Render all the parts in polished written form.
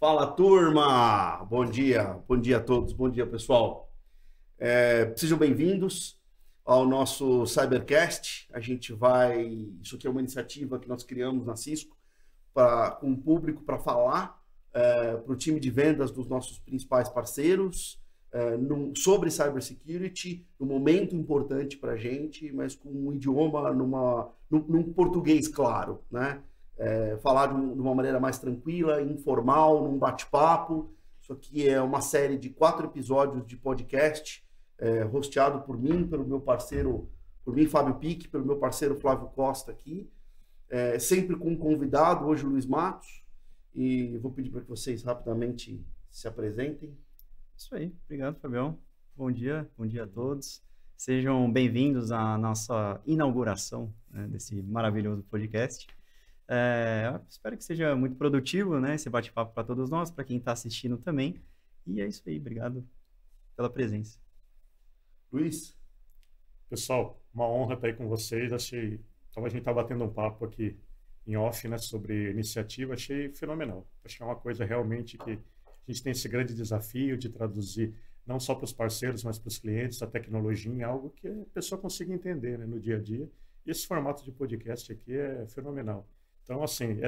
Fala, turma! Bom dia a todos, bom dia, pessoal. Sejam bem-vindos ao nosso Cybercast. Isso aqui é uma iniciativa que nós criamos na Cisco com o público para falar para o time de vendas dos nossos principais parceiros sobre cybersecurity, num momento importante para a gente, mas com um idioma, num português claro, né? Falar de uma maneira mais tranquila, informal, num bate-papo. Isso aqui é uma série de 4 episódios de podcast, hosteado por mim, pelo meu parceiro, Fábio Pique, pelo meu parceiro Flávio Costa aqui, sempre com um convidado, hoje o Luiz Matos, e vou pedir para que vocês rapidamente se apresentem. Isso aí, obrigado, Fabião. Bom dia a todos. Sejam bem-vindos à nossa inauguração, né, desse maravilhoso podcast. Espero que seja muito produtivo, né, esse bate-papo para todos nós, para quem está assistindo também. E é isso aí, obrigado pela presença. Luiz? Pessoal, uma honra estar aí com vocês. Então a gente está batendo um papo aqui em off, né, sobre iniciativa, achei fenomenal. Achei uma coisa realmente que a gente tem esse grande desafio de traduzir não só para os parceiros, mas para os clientes, a tecnologia em algo que a pessoa consiga entender, né, no dia a dia. E esse formato de podcast aqui é fenomenal. Então, assim,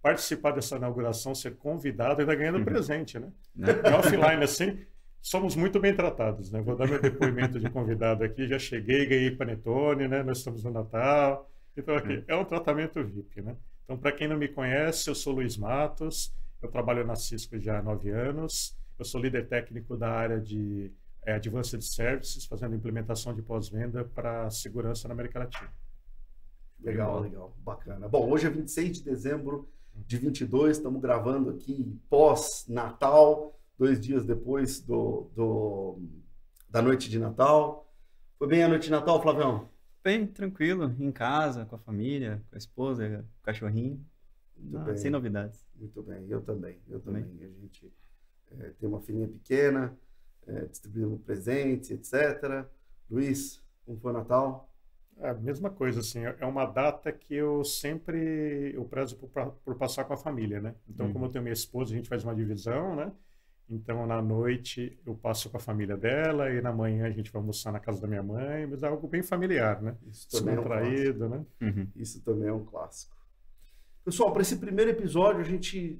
participar dessa inauguração, ser convidado, ainda ganhando presente, né? E offline, assim, somos muito bem tratados, né? Vou dar meu depoimento de convidado aqui, já cheguei, ganhei panetone, né? Nós estamos no Natal. Então, aqui, é um tratamento VIP, né? Então, para quem não me conhece, eu sou Luiz Matos, eu trabalho na Cisco já há 9 anos, eu sou líder técnico da área de Advanced Services, fazendo implementação de pós-venda para segurança na América Latina. Legal, bacana. Bom, hoje é 26 de dezembro de 22, estamos gravando aqui pós-Natal, 2 dias depois da noite de Natal. Foi bem a noite de Natal, Flavião? Bem, tranquilo, em casa, com a família, com a esposa, com o cachorrinho. Sem novidades. Muito bem, eu também. A gente tem uma filhinha pequena, distribuindo presentes, etc. Luiz, como foi o Natal? A mesma coisa, assim, é uma data que eu prezo por passar com a família, né? Então, como eu tenho minha esposa, a gente faz uma divisão, né? Então, na noite eu passo com a família dela e na manhã a gente vai almoçar na casa da minha mãe, mas é algo bem familiar, né? Isso também é um clássico, né? Isso também é um clássico. Pessoal, para esse primeiro episódio a gente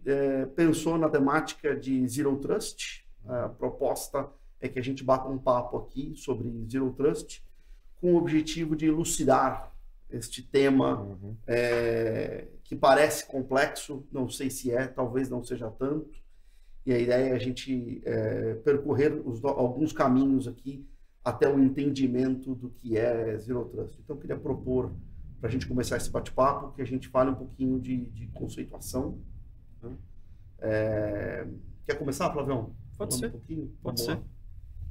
pensou na temática de Zero Trust. A proposta é que a gente bata um papo aqui sobre Zero Trust, com o objetivo de elucidar este tema que parece complexo, não sei se talvez não seja tanto, e a ideia é a gente percorrer alguns caminhos aqui até o entendimento do que é Zero Trust. Então eu queria propor, para a gente começar esse bate-papo, que a gente fale um pouquinho de conceituação. Né? Quer começar, Flavião? Pode ser. Um pouquinho? Pode ser.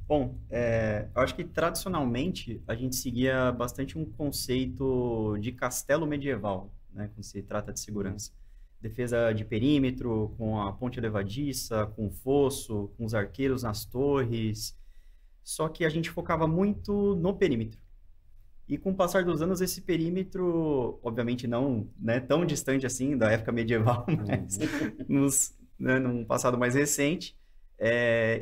Bom, eu acho que tradicionalmente a gente seguia bastante um conceito de castelo medieval, né, quando se trata de segurança. Defesa de perímetro, com a ponte levadiça, com o fosso, com os arqueiros nas torres. Só que a gente focava muito no perímetro. E com o passar dos anos, esse perímetro, obviamente não, né, tão distante assim da época medieval, mas num passado mais recente,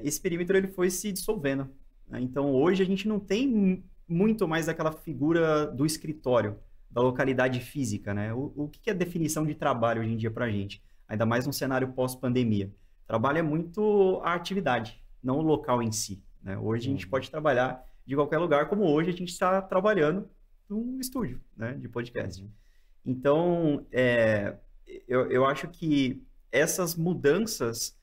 esse perímetro ele foi se dissolvendo, né? Então hoje a gente não tem muito mais aquela figura do escritório, da localidade física, né? O que é a definição de trabalho hoje em dia para a gente? Ainda mais num cenário pós-pandemia. Trabalho é muito a atividade, não o local em si, né? Hoje a gente pode trabalhar de qualquer lugar, como hoje a gente está trabalhando num estúdio, né, de podcast. Então, eu acho que essas mudanças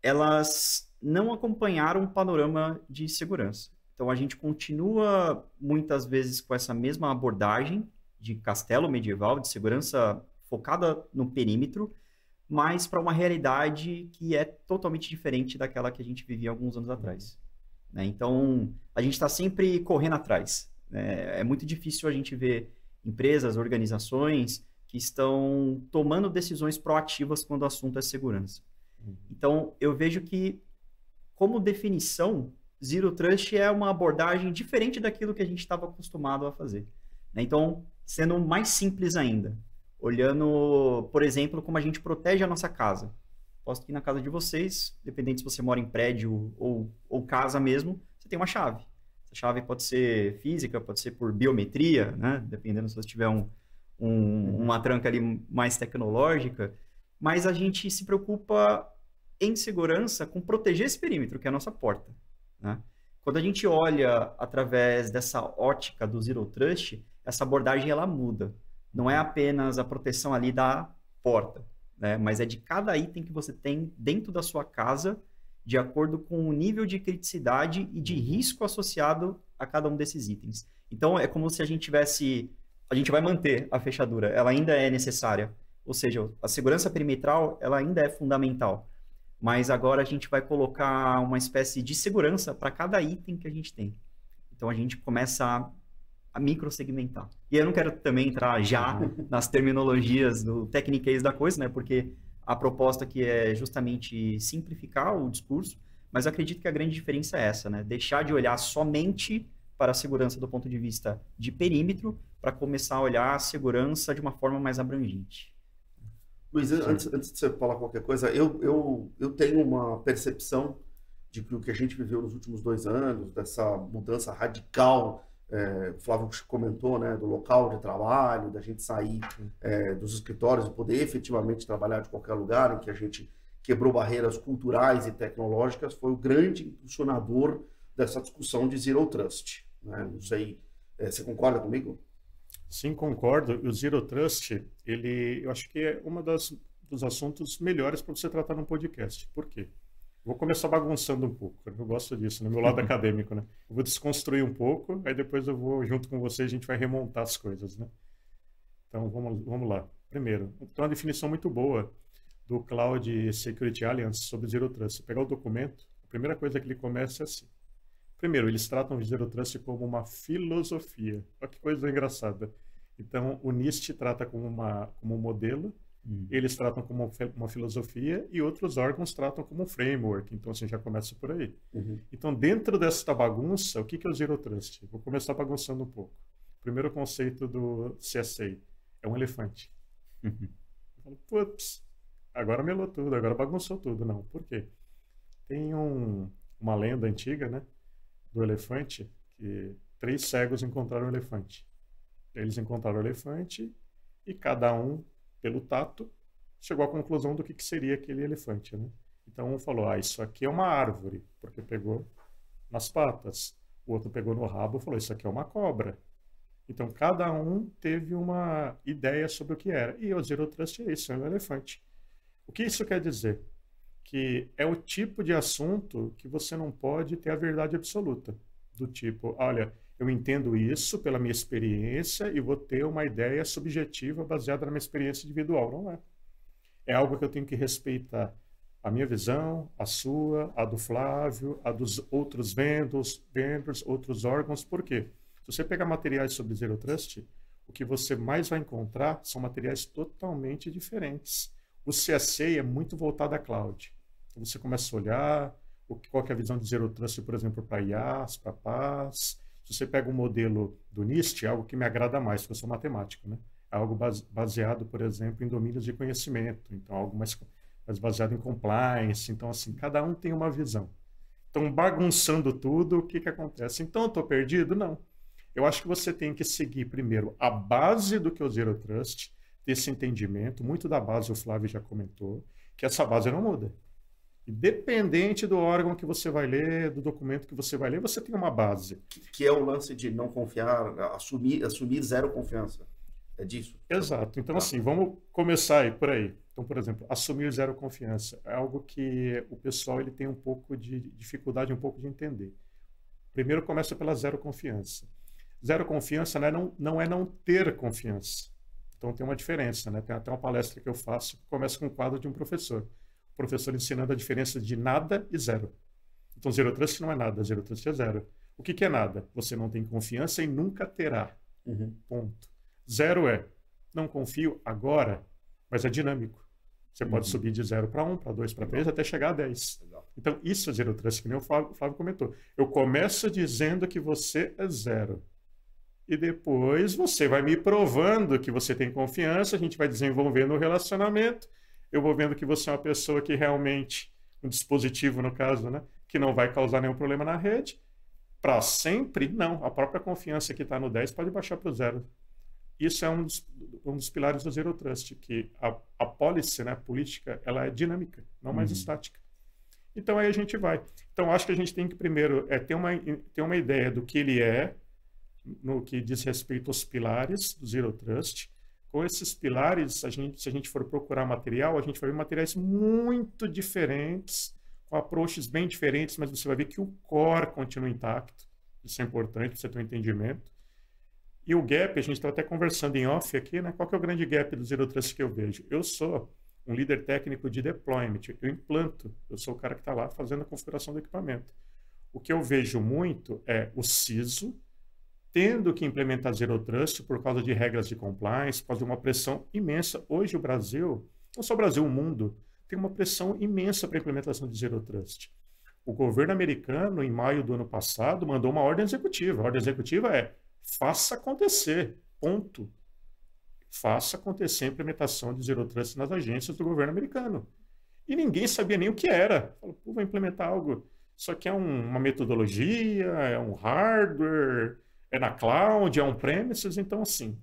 elas não acompanharam o panorama de segurança. Então, a gente continua, muitas vezes, com essa mesma abordagem de castelo medieval, de segurança focada no perímetro, mas para uma realidade que é totalmente diferente daquela que a gente vivia alguns anos atrás. Né? Então, a gente está sempre correndo atrás. Né? É muito difícil a gente ver empresas, organizações que estão tomando decisões proativas quando o assunto é segurança. Então, eu vejo que, como definição, Zero Trust é uma abordagem diferente daquilo que a gente estava acostumado a fazer. Né? Então, sendo mais simples ainda, olhando, por exemplo, como a gente protege a nossa casa. Posso que na casa de vocês, dependendo se você mora em prédio ou casa mesmo, você tem uma chave. Essa chave pode ser física, pode ser por biometria, né? Dependendo se você tiver uma tranca ali mais tecnológica. Mas a gente se preocupa em segurança com proteger esse perímetro, que é a nossa porta, né? Quando a gente olha através dessa ótica do Zero Trust, essa abordagem ela muda. Não é apenas a proteção ali da porta, né? Mas é de cada item que você tem dentro da sua casa, de acordo com o nível de criticidade e de risco associado a cada um desses itens. Então, é como se a gente tivesse... A gente vai manter a fechadura, ela ainda é necessária. Ou seja, a segurança perimetral, ela ainda é fundamental. Mas agora a gente vai colocar uma espécie de segurança para cada item que a gente tem. Então, a gente começa a microsegmentar. E eu não quero também entrar já nas terminologias do techniquez da coisa, né? Porque a proposta aqui é justamente simplificar o discurso, mas eu acredito que a grande diferença é essa, né? Deixar de olhar somente para a segurança do ponto de vista de perímetro, para começar a olhar a segurança de uma forma mais abrangente. Luiz, antes de você falar qualquer coisa, eu tenho uma percepção de que o que a gente viveu nos últimos 2 anos, dessa mudança radical, o Flávio comentou, né, do local de trabalho, da gente sair dos escritórios e poder efetivamente trabalhar de qualquer lugar, em que a gente quebrou barreiras culturais e tecnológicas, foi o grande impulsionador dessa discussão de Zero Trust, né? Não sei, você concorda comigo? Sim, concordo. O Zero Trust, eu acho que é dos assuntos melhores para você tratar num podcast. Por quê? Vou começar bagunçando um pouco. Eu gosto disso, no meu lado acadêmico, né? Eu vou desconstruir um pouco, aí depois eu vou, junto com você, a gente vai remontar as coisas, né? Então, vamos lá. Primeiro, tem uma definição muito boa do Cloud Security Alliance sobre Zero Trust. Se pegar o documento, a primeira coisa que ele começa é assim. Primeiro, eles tratam o Zero Trust como uma filosofia. Olha que coisa engraçada. Então, o NIST trata como um modelo, eles tratam como uma filosofia e outros órgãos tratam como um framework. Então, assim, já começa por aí. Então, dentro dessa bagunça, o que é o Zero Trust? Vou começar bagunçando um pouco. Primeiro conceito do CSA é um elefante. Eu falo, putz, agora melou tudo, agora bagunçou tudo. Não, por quê? Tem uma lenda antiga, né? Do elefante, que 3 cegos encontraram o elefante. Eles encontraram o elefante e cada um, pelo tato, chegou à conclusão do que seria aquele elefante, né? Então um falou, isso aqui é uma árvore, porque pegou nas patas. O outro pegou no rabo e falou, isso aqui é uma cobra. Então cada um teve uma ideia sobre o que era. E o Zero Trust é isso, é um elefante. O que isso quer dizer? Que é o tipo de assunto que você não pode ter a verdade absoluta. Do tipo, olha, eu entendo isso pela minha experiência e vou ter uma ideia subjetiva baseada na minha experiência individual. Não é. É algo que eu tenho que respeitar a minha visão, a sua, a do Flávio, a dos outros vendors, outros órgãos. Por quê? Se você pegar materiais sobre Zero Trust, o que você mais vai encontrar são materiais totalmente diferentes. O CSA é muito voltado à cloud. Então você começa a olhar qual que é a visão de Zero Trust, por exemplo, para IaaS, para PaaS. Se você pega o modelo do NIST, é algo que me agrada mais, porque eu sou matemático, né? É algo baseado, por exemplo, em domínios de conhecimento. Então, algo mais baseado em compliance. Então, assim, cada um tem uma visão. Então, bagunçando tudo, o que acontece? Então, eu estou perdido? Não. Eu acho que você tem que seguir, primeiro, a base do que é o Zero Trust, desse entendimento. Muito da base, o Flávio já comentou, que essa base não muda. Independente do órgão que você vai ler, do documento que você vai ler, você tem uma base. Que é o lance de não confiar, assumir zero confiança. É disso? Exato. Então, assim, vamos começar aí, por aí. Então, por exemplo, assumir zero confiança é algo que o pessoal ele tem um pouco de dificuldade, um pouco de entender. Primeiro começa pela zero confiança. Zero confiança não é não ter confiança. Então, tem uma diferença, né? Tem até uma palestra que eu faço que começa com um quadro de um professor. Professor ensinando a diferença de nada e zero. Então, Zero Trust não é nada, Zero Trust é zero. O que é nada? Você não tem confiança e nunca terá. Ponto. Zero é, não confio agora, mas é dinâmico. Você pode subir de 0 para 1, para 2, para 3, até chegar a 10. Então, isso é Zero Trust, que nem o Flávio comentou. Eu começo dizendo que você é zero. E depois você vai me provando que você tem confiança, a gente vai desenvolvendo o relacionamento. eu vou vendo que você é uma pessoa que realmente, um dispositivo no caso, né, que não vai causar nenhum problema na rede, para sempre, não. A própria confiança que está no 10 pode baixar para o 0. Isso é um dos pilares do Zero Trust, que a policy, né, a política, ela é dinâmica, não mais estática. Então aí a gente vai. Então acho que a gente tem que primeiro ter uma ideia do que ele é, no que diz respeito aos pilares do Zero Trust. Com esses pilares, se a gente for procurar material, a gente vai ver materiais muito diferentes, com approaches bem diferentes, mas você vai ver que o core continua intacto. Isso é importante para você ter um entendimento. E o gap, a gente estava até conversando em off aqui, né? Qual que é o grande gap do Zero Trust que eu vejo? Eu sou um líder técnico de deployment, eu implanto, eu sou o cara que está lá fazendo a configuração do equipamento. O que eu vejo muito é o CISO tendo que implementar Zero Trust por causa de regras de compliance, por causa de uma pressão imensa. Hoje o Brasil, não só o Brasil, o mundo, tem uma pressão imensa para a implementação de Zero Trust. O governo americano, em maio do ano passado, mandou uma ordem executiva. A ordem executiva é: faça acontecer, ponto. Faça acontecer a implementação de Zero Trust nas agências do governo americano. E ninguém sabia nem o que era. Falou, pô, vou implementar algo. Isso aqui é uma metodologia, é um hardware, é na cloud, é on-premises. Então, assim,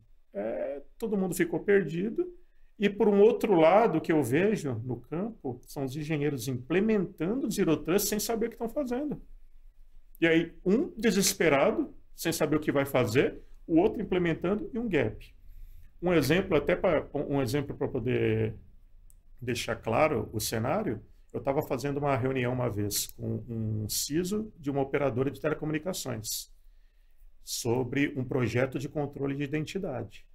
todo mundo ficou perdido. E, por um outro lado, o que eu vejo no campo são os engenheiros implementando Zero Trust sem saber o que estão fazendo. E aí, um desesperado, sem saber o que vai fazer, o outro implementando e um gap. Um exemplo para poder deixar claro o cenário, eu estava fazendo uma reunião uma vez com um CISO de uma operadora de telecomunicações sobre um projeto de controle de identidade.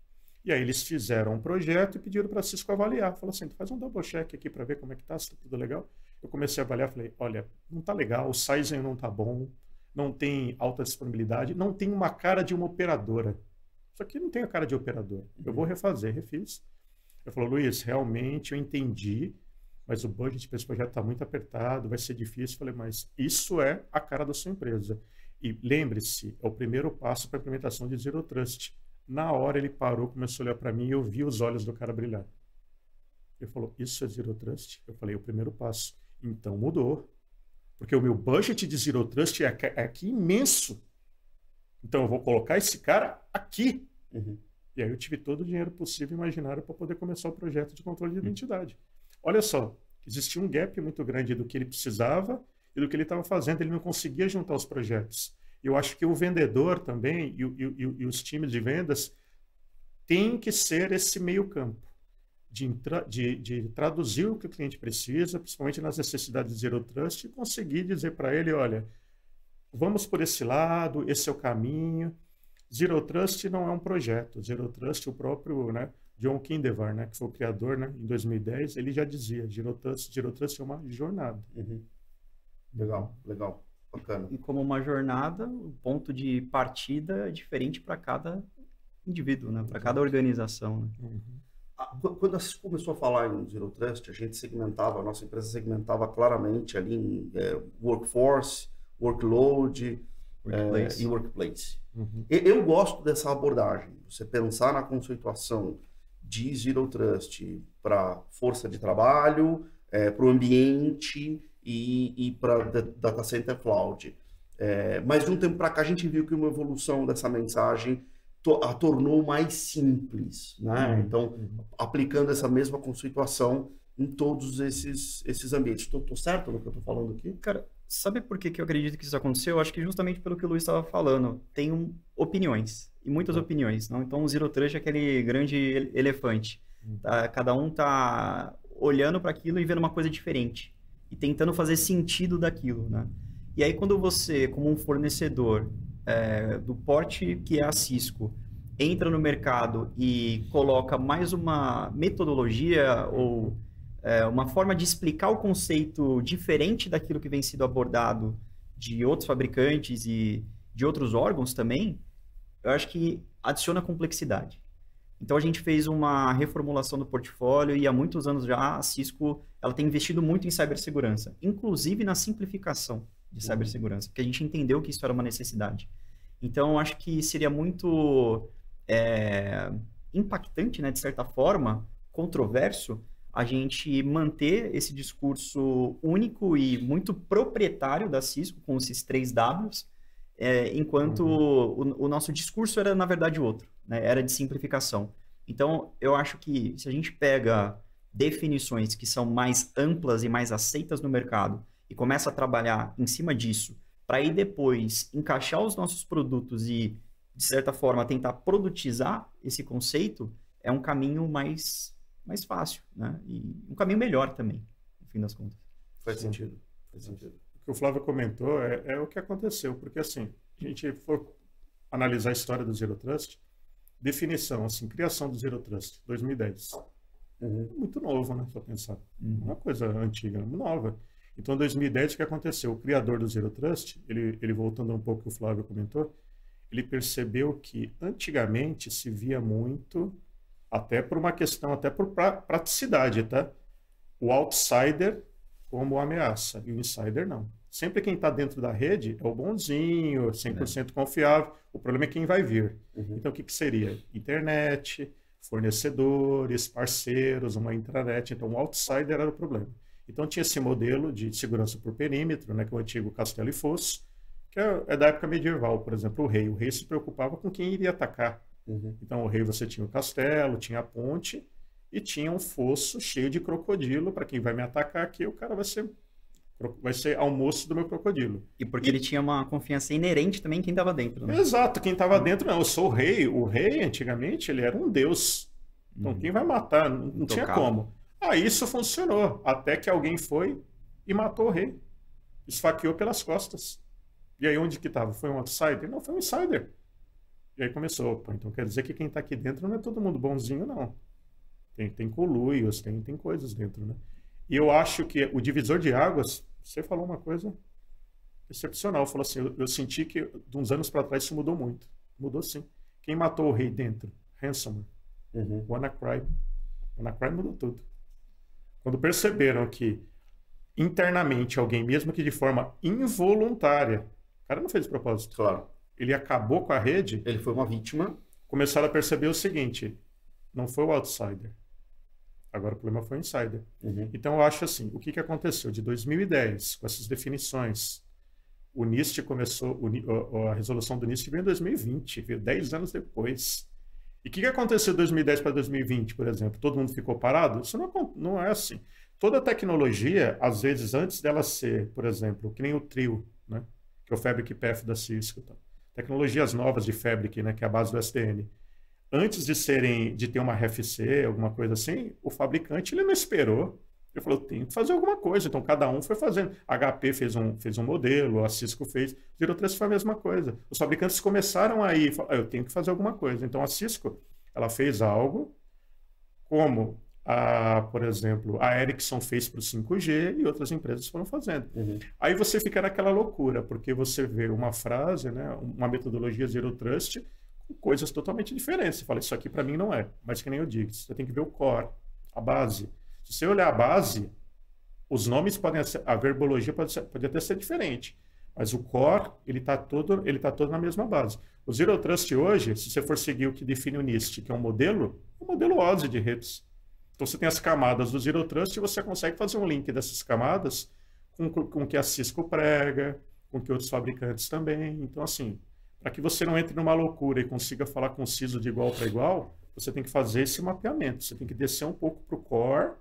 E aí eles fizeram um projeto e pediram para a Cisco avaliar. Falaram assim, faz um double check aqui para ver como é que está, se está tudo legal. Eu comecei a avaliar, falei, olha, não está legal, o sizing não está bom, não tem alta disponibilidade, não tem uma cara de uma operadora. Isso aqui não tem a cara de operadora. Eu vou refazer, refiz. Eu falei, Luiz, realmente eu entendi, mas o budget para esse projeto está muito apertado, vai ser difícil. Eu falei, mas isso é a cara da sua empresa. E lembre-se, é o primeiro passo para a implementação de Zero Trust. Na hora ele parou, começou a olhar para mim e eu vi os olhos do cara brilhar. Ele falou, isso é Zero Trust? Eu falei, é o primeiro passo. Então mudou. Porque o meu budget de Zero Trust é aqui imenso. Então eu vou colocar esse cara aqui. E aí eu tive todo o dinheiro possível e imaginário para poder começar o projeto de controle de identidade. Olha só, existia um gap muito grande do que ele precisava e do que ele estava fazendo. Ele não conseguia juntar os projetos. Eu acho que o vendedor também e os times de vendas têm que ser esse meio campo de traduzir o que o cliente precisa, principalmente nas necessidades de Zero Trust, e conseguir dizer para ele, olha, vamos por esse lado, esse é o caminho. Zero Trust não é um projeto. Zero Trust, o próprio, né, John Kindevar, né, que foi o criador, né, em 2010, ele já dizia, Zero Trust é uma jornada. Legal, legal. Bacana. E como uma jornada, o ponto de partida é diferente para cada indivíduo, né? Para cada organização. Né? Quando a Cisco começou a falar em Zero Trust, a gente segmentava, a nossa empresa segmentava claramente ali em workforce, workload e workplace. Eu gosto dessa abordagem. Você pensar na conceituação de Zero Trust para força de trabalho, para o ambiente e para Data Center Cloud. Mas de um tempo para cá a gente viu que uma evolução dessa mensagem a tornou mais simples, né? Então, aplicando essa mesma conceituação em todos esses ambientes. Estou certo no que eu estou falando aqui? Cara, sabe por que eu acredito que isso aconteceu? Eu acho que justamente pelo que o Luiz estava falando. Tem opiniões, e muitas opiniões. Não? Então, o Zero Trust é aquele grande elefante. Tá? Cada um está olhando para aquilo e vendo uma coisa diferente. E tentando fazer sentido daquilo, né? E aí, quando você, como um fornecedor do porte que é a Cisco, entra no mercado e coloca mais uma metodologia ou uma forma de explicar o conceito diferente daquilo que vem sido abordado de outros fabricantes e de outros órgãos também, eu acho que adiciona complexidade. Então, a gente fez uma reformulação do portfólio e há muitos anos já a Cisco ela tem investido muito em cibersegurança, inclusive na simplificação de cibersegurança, porque a gente entendeu que isso era uma necessidade. Então, eu acho que seria muito impactante, né, de certa forma, controverso, a gente manter esse discurso único e muito proprietário da Cisco, com esses 3 Ws, enquanto o nosso discurso era, na verdade, outro, né? Era de simplificação. Então, eu acho que se a gente pega definições que são mais amplas e mais aceitas no mercado e começa a trabalhar em cima disso, para aí depois encaixar os nossos produtos e, de certa forma, tentar produtizar esse conceito, é um caminho mais fácil, né? E um caminho melhor também, no fim das contas. Faz sentido. Faz sentido. O que o Flávio comentou é o que aconteceu, porque assim, a gente for analisar a história do Zero Trust, definição, assim, criação do Zero Trust, 2010. Muito novo, né? Só pensar. Uma coisa antiga, nova. Então, em 2010, o que aconteceu? O criador do Zero Trust, ele voltando um pouco ao que o Flávio comentou, ele percebeu que antigamente se via muito, até por uma questão, até por praticidade, tá? O outsider como ameaça e o insider não. Sempre quem está dentro da rede é o bonzinho, 100% confiável. O problema é quem vai vir. Então, o que seria? Internet, fornecedores, parceiros, uma intranet. Então, o outsider era o problema. Então, tinha esse modelo de segurança por perímetro, né, que é o antigo Castelo e Fosso, que é da época medieval, por exemplo, o rei. O rei se preocupava com quem iria atacar. Então, o rei, você tinha o castelo, tinha a ponte e tinha um fosso cheio de crocodilo. Para quem vai me atacar aqui, o cara vai ser almoço do meu crocodilo. E porque ele tinha uma confiança inerente também em quem estava dentro, né? Exato, quem estava dentro, não, eu sou o rei. O rei, antigamente, ele era um deus. Então, quem vai matar? Não tinha como. Isso funcionou, até que alguém foi e matou o rei. Esfaqueou pelas costas. E aí, onde que estava? Foi um outsider? Não, foi um insider. E aí começou, opa, então quer dizer que quem está aqui dentro não é todo mundo bonzinho, não. Tem conluios, tem coisas dentro, né? E eu acho que o divisor de águas, você falou uma coisa excepcional, falou assim, eu senti que de uns anos para trás isso mudou muito. Mudou sim. Quem matou o rei dentro? Ransomware. WannaCry. WannaCry mudou tudo. Quando perceberam que internamente alguém, mesmo que de forma involuntária, o cara não fez de propósito. Claro. Ele acabou com a rede. Ele foi uma vítima. Começaram a perceber o seguinte, não foi o outsider. Agora o problema foi o insider. Então eu acho assim, o que aconteceu? De 2010, com essas definições, o NIST começou, a resolução do NIST veio em 2020, veio 10 anos depois. E o que aconteceu de 2010 para 2020, por exemplo? Todo mundo ficou parado? Isso não é assim. Toda tecnologia, às vezes, antes dela ser, por exemplo, que nem o Trio, né? Que é o Fabric Path da Cisco. Tá? Tecnologias novas de Fabric, né? Que é a base do SDN. Antes de ter uma RFC, alguma coisa assim, o fabricante ele não esperou. Ele falou, tem que fazer alguma coisa. Então, cada um foi fazendo. A HP fez um modelo, a Cisco fez. Zero Trust foi a mesma coisa. Os fabricantes começaram a ir, eu tenho que fazer alguma coisa. Então, a Cisco, ela fez algo como, por exemplo, a Ericsson fez para o 5G e outras empresas foram fazendo. Aí você fica naquela loucura, porque você vê uma frase, né, uma metodologia Zero Trust, com coisas totalmente diferentes. Você fala, isso aqui para mim não é. Mas que nem eu digo, você tem que ver o core, a base. Se você olhar a base, os nomes podem ser, a verbologia pode até ser diferente, mas o core, ele está todo na mesma base. O Zero Trust hoje, se você for seguir o que define o NIST, que é um modelo OSI de redes. Então você tem as camadas do Zero Trust e você consegue fazer um link dessas camadas com o que a Cisco prega, com o que outros fabricantes também. Então, assim, para que você não entre numa loucura e consiga falar com o CISO de igual para igual, você tem que fazer esse mapeamento. Você tem que descer um pouco para o core,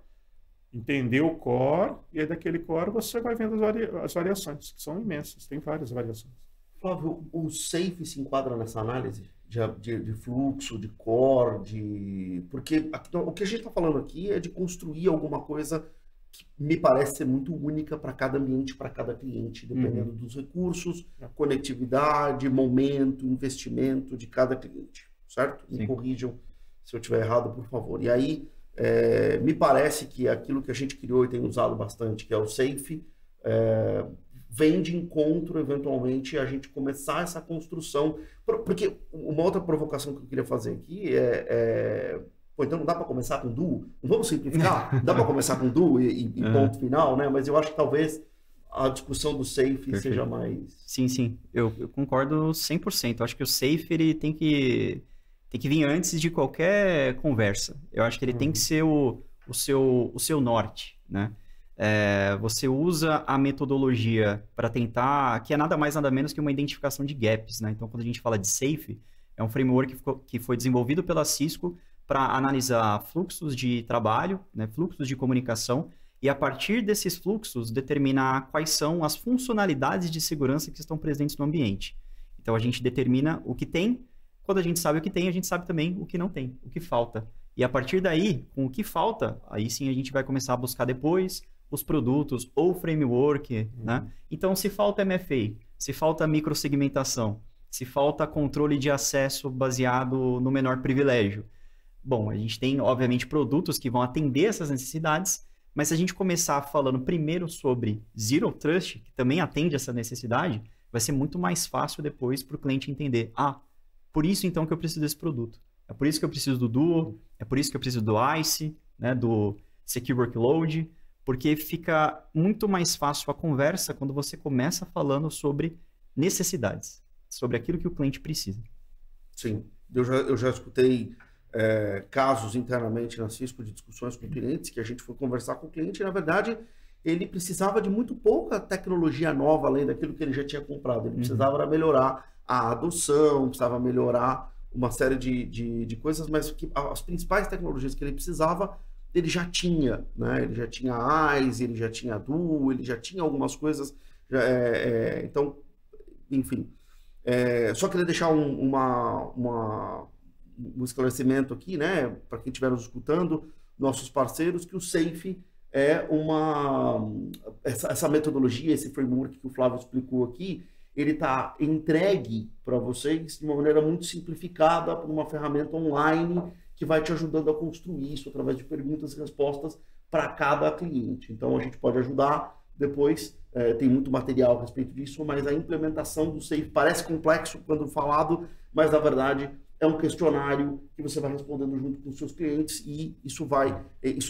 entender o core, e aí daquele core você vai vendo as variações, que são imensas, tem várias variações. Flávio, o SAFe se enquadra nessa análise de fluxo, de core, porque o que a gente está falando aqui é de construir alguma coisa que me parece ser muito única para cada ambiente, para cada cliente, dependendo dos recursos, conectividade, momento, investimento de cada cliente, certo? Me corrijam se eu estiver errado, por favor. E aí, me parece que aquilo que a gente criou e tem usado bastante, que é o SAFe, vem de encontro, eventualmente, a gente começar essa construção. Porque uma outra provocação que eu queria fazer aqui pô, então não dá para começar com duo? Não vamos simplificar? Dá para começar com duo e ponto final, né? Mas eu acho que talvez a discussão do SAFe seja mais... Sim. Eu concordo 100%. Eu acho que o SAFe ele tem que vir antes de qualquer conversa. Eu acho que ele tem que ser o o seu norte, né? Você usa a metodologia para tentar, que é nada mais nada menos que uma identificação de gaps, né? Então, quando a gente fala de SAFe, é um framework que foi desenvolvido pela Cisco para analisar fluxos de trabalho, né? Fluxos de comunicação, e a partir desses fluxos determinar quais são as funcionalidades de segurança que estão presentes no ambiente. Então, a gente determina o que tem. Quando a gente sabe o que tem, a gente sabe também o que não tem, o que falta. E a partir daí, com o que falta, aí sim a gente vai começar a buscar depois os produtos ou framework, né? Então, se falta MFA, se falta microsegmentação, se falta controle de acesso baseado no menor privilégio. Bom, a gente tem, obviamente, produtos que vão atender essas necessidades, mas se a gente começar falando primeiro sobre Zero Trust, que também atende essa necessidade, vai ser muito mais fácil depois para o cliente entender, por isso então que eu preciso desse produto. É por isso que eu preciso do Duo, é por isso que eu preciso do ICE, né, do Secure Workload, porque fica muito mais fácil a conversa quando você começa falando sobre necessidades, sobre aquilo que o cliente precisa. Sim, eu já escutei casos internamente na Cisco de discussões com clientes que a gente foi conversar com o cliente e, na verdade, ele precisava de muito pouca tecnologia nova além daquilo que ele já tinha comprado. Ele precisava melhorar a adoção, precisava melhorar uma série de coisas, mas que as principais tecnologias que ele precisava, ele já tinha, né? Ele já tinha ICE, ele já tinha Duo, ele já tinha algumas coisas. Então, enfim. Só queria deixar um esclarecimento aqui, né? Para quem estiver nos escutando, nossos parceiros, que o SAFe é essa metodologia, esse framework que o Flávio explicou aqui, ele está entregue para vocês de uma maneira muito simplificada, por uma ferramenta online que vai te ajudando a construir isso através de perguntas e respostas para cada cliente. Então, a gente pode ajudar depois, tem muito material a respeito disso, mas a implementação do SAFe parece complexo quando falado, mas na verdade é um questionário que você vai respondendo junto com os seus clientes e isso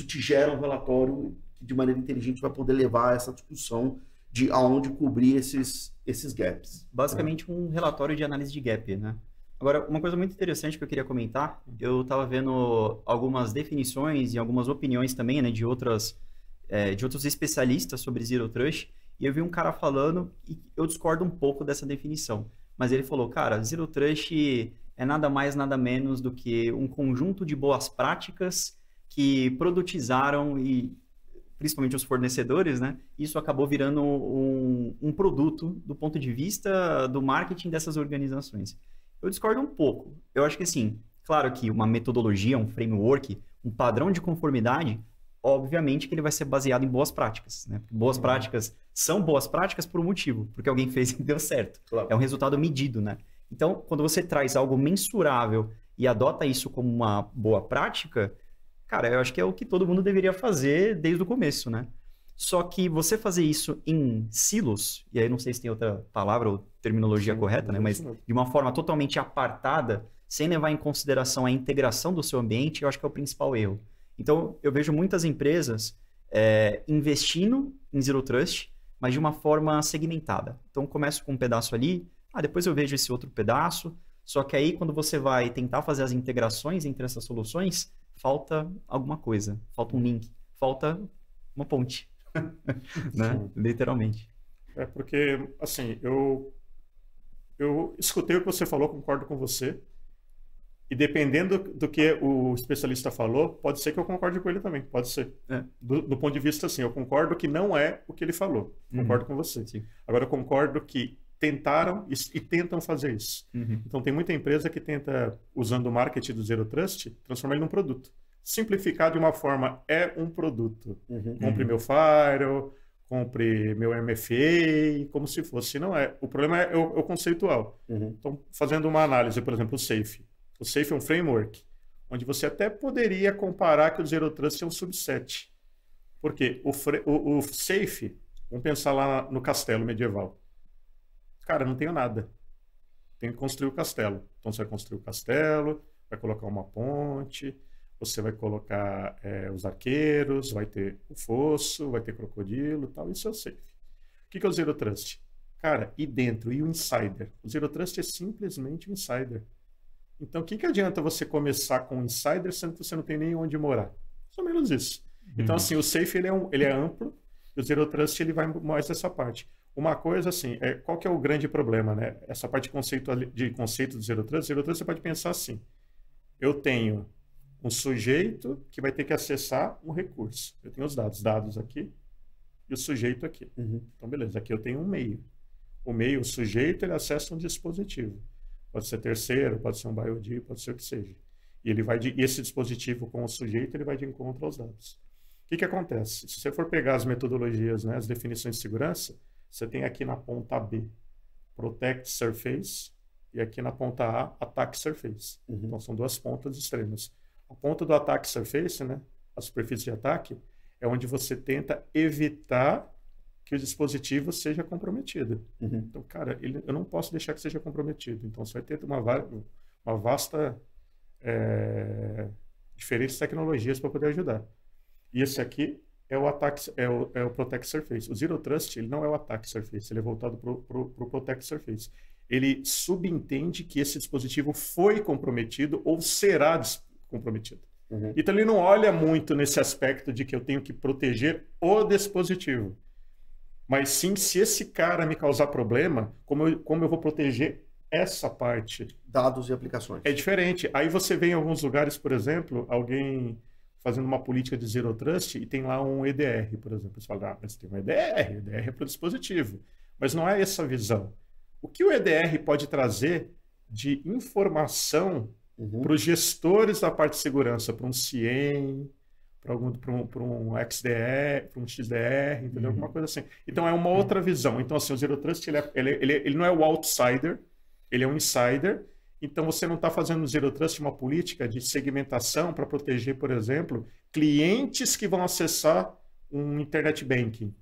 te gera um relatório que de maneira inteligente vai poder levar a essa discussão de aonde cobrir esses gaps. Basicamente um relatório de análise de gap, né? Agora, uma coisa muito interessante que eu queria comentar, eu estava vendo algumas definições e algumas opiniões também, né, de outros especialistas sobre Zero Trust, e eu vi um cara falando, e eu discordo um pouco dessa definição, mas ele falou, cara, Zero Trust é nada mais, nada menos do que um conjunto de boas práticas que produtizaram, e principalmente os fornecedores, né, isso acabou virando um produto do ponto de vista do marketing dessas organizações. Eu discordo um pouco. Eu acho que, assim, claro que uma metodologia, um framework, um padrão de conformidade, obviamente que ele vai ser baseado em boas práticas, né? Boas práticas são boas práticas por um motivo, porque alguém fez e deu certo. Claro. É um resultado medido, né? Então, quando você traz algo mensurável e adota isso como uma boa prática, cara, eu acho que é o que todo mundo deveria fazer desde o começo, né? Só que você fazer isso em silos, e aí não sei se tem outra palavra ou terminologia correta, né? Mas de uma forma totalmente apartada, sem levar em consideração a integração do seu ambiente, eu acho que é o principal erro. Então, eu vejo muitas empresas investindo em Zero Trust, mas de uma forma segmentada. Então, começo com um pedaço ali, depois eu vejo esse outro pedaço, só que aí quando você vai tentar fazer as integrações entre essas soluções, falta alguma coisa, falta um link, falta uma ponte. Né? Literalmente. Porque, assim, eu escutei o que você falou, concordo com você, e dependendo do que o especialista falou, pode ser que eu concorde com ele também, pode ser. Do ponto de vista, assim, eu concordo que não é o que ele falou, concordo com você. Sim. Agora, eu concordo que tentaram e tentam fazer isso. Então, tem muita empresa que tenta, usando o marketing do Zero Trust, transformar ele num produto. Simplificar de uma forma, é um produto. Compre meu firewall, compre meu MFA, como se fosse. Não é. O problema é o conceitual. Então, fazendo uma análise, por exemplo, o SAFe. O SAFe é um framework, onde você até poderia comparar que o Zero Trust é um subset. Porque o SAFe, vamos pensar lá no castelo medieval. Cara, não tenho nada. Tem que construir o castelo. Então, você vai construir o castelo, vai colocar uma ponte, você vai colocar os arqueiros, vai ter o fosso, vai ter crocodilo e tal. Isso é o SAFe. O que é o Zero Trust? Cara, e dentro? E o insider? O Zero Trust é simplesmente um insider. Então, o que adianta você começar com um insider sendo que você não tem nem onde morar? Mais ou menos isso. Então, assim, o Safe ele é amplo e o Zero Trust ele vai mais dessa parte. Uma coisa, assim, qual que é o grande problema, né? Essa parte de conceito do Zero Trust você pode pensar assim, eu tenho um sujeito que vai ter que acessar um recurso. Eu tenho os dados aqui e o sujeito aqui. Então, beleza, aqui eu tenho um meio. O sujeito, ele acessa um dispositivo. Pode ser terceiro, pode ser um BioD, pode ser o que seja. E esse dispositivo com o sujeito, ele vai de encontro aos dados. O que acontece? Se você for pegar as metodologias, né, as definições de segurança, você tem aqui na ponta B, Protect Surface, e aqui na ponta A, Attack Surface. Então, são duas pontas extremas. A ponta do Attack Surface, né, a superfície de ataque, é onde você tenta evitar que o dispositivo seja comprometido. Então, cara, eu não posso deixar que seja comprometido. Então, você vai ter uma vasta diferentes tecnologias para poder ajudar. E esse aqui é o Protect Surface. O Zero Trust, ele não é o Attack Surface, ele é voltado para o Protect Surface. Ele subentende que esse dispositivo foi comprometido ou será comprometido. Então, ele não olha muito nesse aspecto de que eu tenho que proteger o dispositivo. Mas sim, se esse cara me causar problema, como eu vou proteger essa parte? Dados e aplicações. É diferente. Aí você vê em alguns lugares, por exemplo, alguém fazendo uma política de Zero Trust e tem lá um EDR, por exemplo. Você fala, mas tem um EDR é para o dispositivo. Mas não é essa a visão. O que o EDR pode trazer de informação para os gestores da parte de segurança, para um CIEM, para um XDR, para um XDR, entendeu? Alguma coisa assim. Então, é uma outra visão. Então, assim, o Zero Trust, ele não é o outsider, ele é um insider. Então, você não está fazendo no Zero Trust uma política de segmentação para proteger, por exemplo, clientes que vão acessar um internet banking.